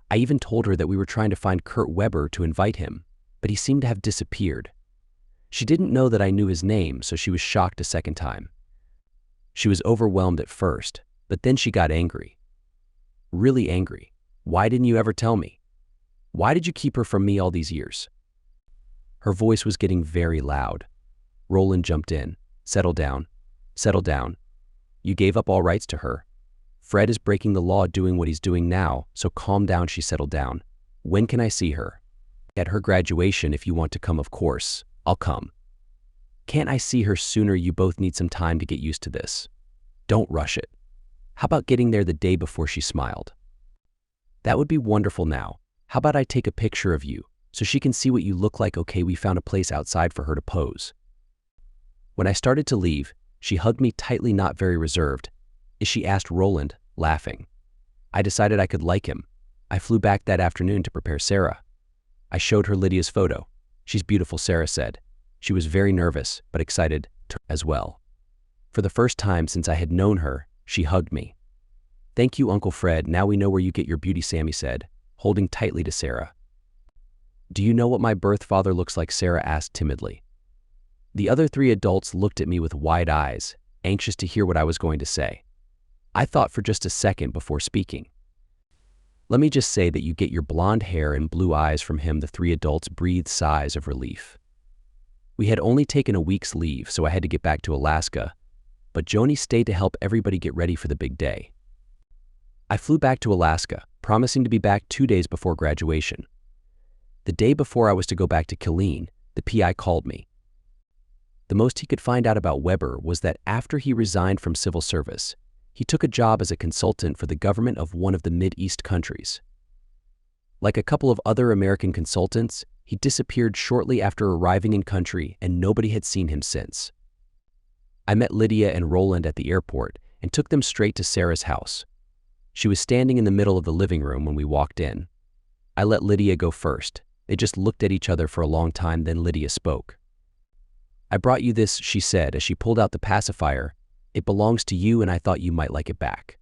A: I even told her that we were trying to find Kurt Weber to invite him, but he seemed to have disappeared. She didn't know that I knew his name, so she was shocked a second time. She was overwhelmed at first, but then she got angry. Really angry. Why didn't you ever tell me? Why did you keep her from me all these years? Her voice was getting very loud. Roland jumped in. Settle down. Settle down. You gave up all rights to her. Fred is breaking the law doing what he's doing now, so calm down, she settled down. When can I see her? At her graduation, if you want to come, of course. I'll come. Can't I see her sooner? You both need some time to get used to this. Don't rush it. How about getting there the day before? She smiled. That would be wonderful. Now, how about I take a picture of you so she can see what you look like? Okay, we found a place outside for her to pose. When I started to leave, she hugged me tightly, not very reserved. She asked Roland, laughing. I decided I could like him. I flew back that afternoon to prepare Sarah. I showed her Lydia's photo. She's beautiful, Sarah said. She was very nervous, but excited as well. For the first time since I had known her, she hugged me. Thank you, Uncle Fred. Now we know where you get your beauty, Sammy said, holding tightly to Sarah. Do you know what my birth father looks like? Sarah asked timidly. The other three adults looked at me with wide eyes, anxious to hear what I was going to say. I thought for just a second before speaking. Let me just say that you get your blonde hair and blue eyes from him. The three adults breathed sighs of relief. We had only taken a week's leave, so I had to get back to Alaska, but Joni stayed to help everybody get ready for the big day. I flew back to Alaska, promising to be back 2 days before graduation. The day before I was to go back to Killeen, the PI called me. The most he could find out about Weber was that after he resigned from civil service, he took a job as a consultant for the government of one of the Mid-East countries. Like a couple of other American consultants, he disappeared shortly after arriving in country, and nobody had seen him since. I met Lydia and Roland at the airport and took them straight to Sarah's house. She was standing in the middle of the living room when we walked in. I let Lydia go first. They just looked at each other for a long time, then Lydia spoke. I brought you this, she said as she pulled out the pacifier. It belongs to you and I thought you might like it back.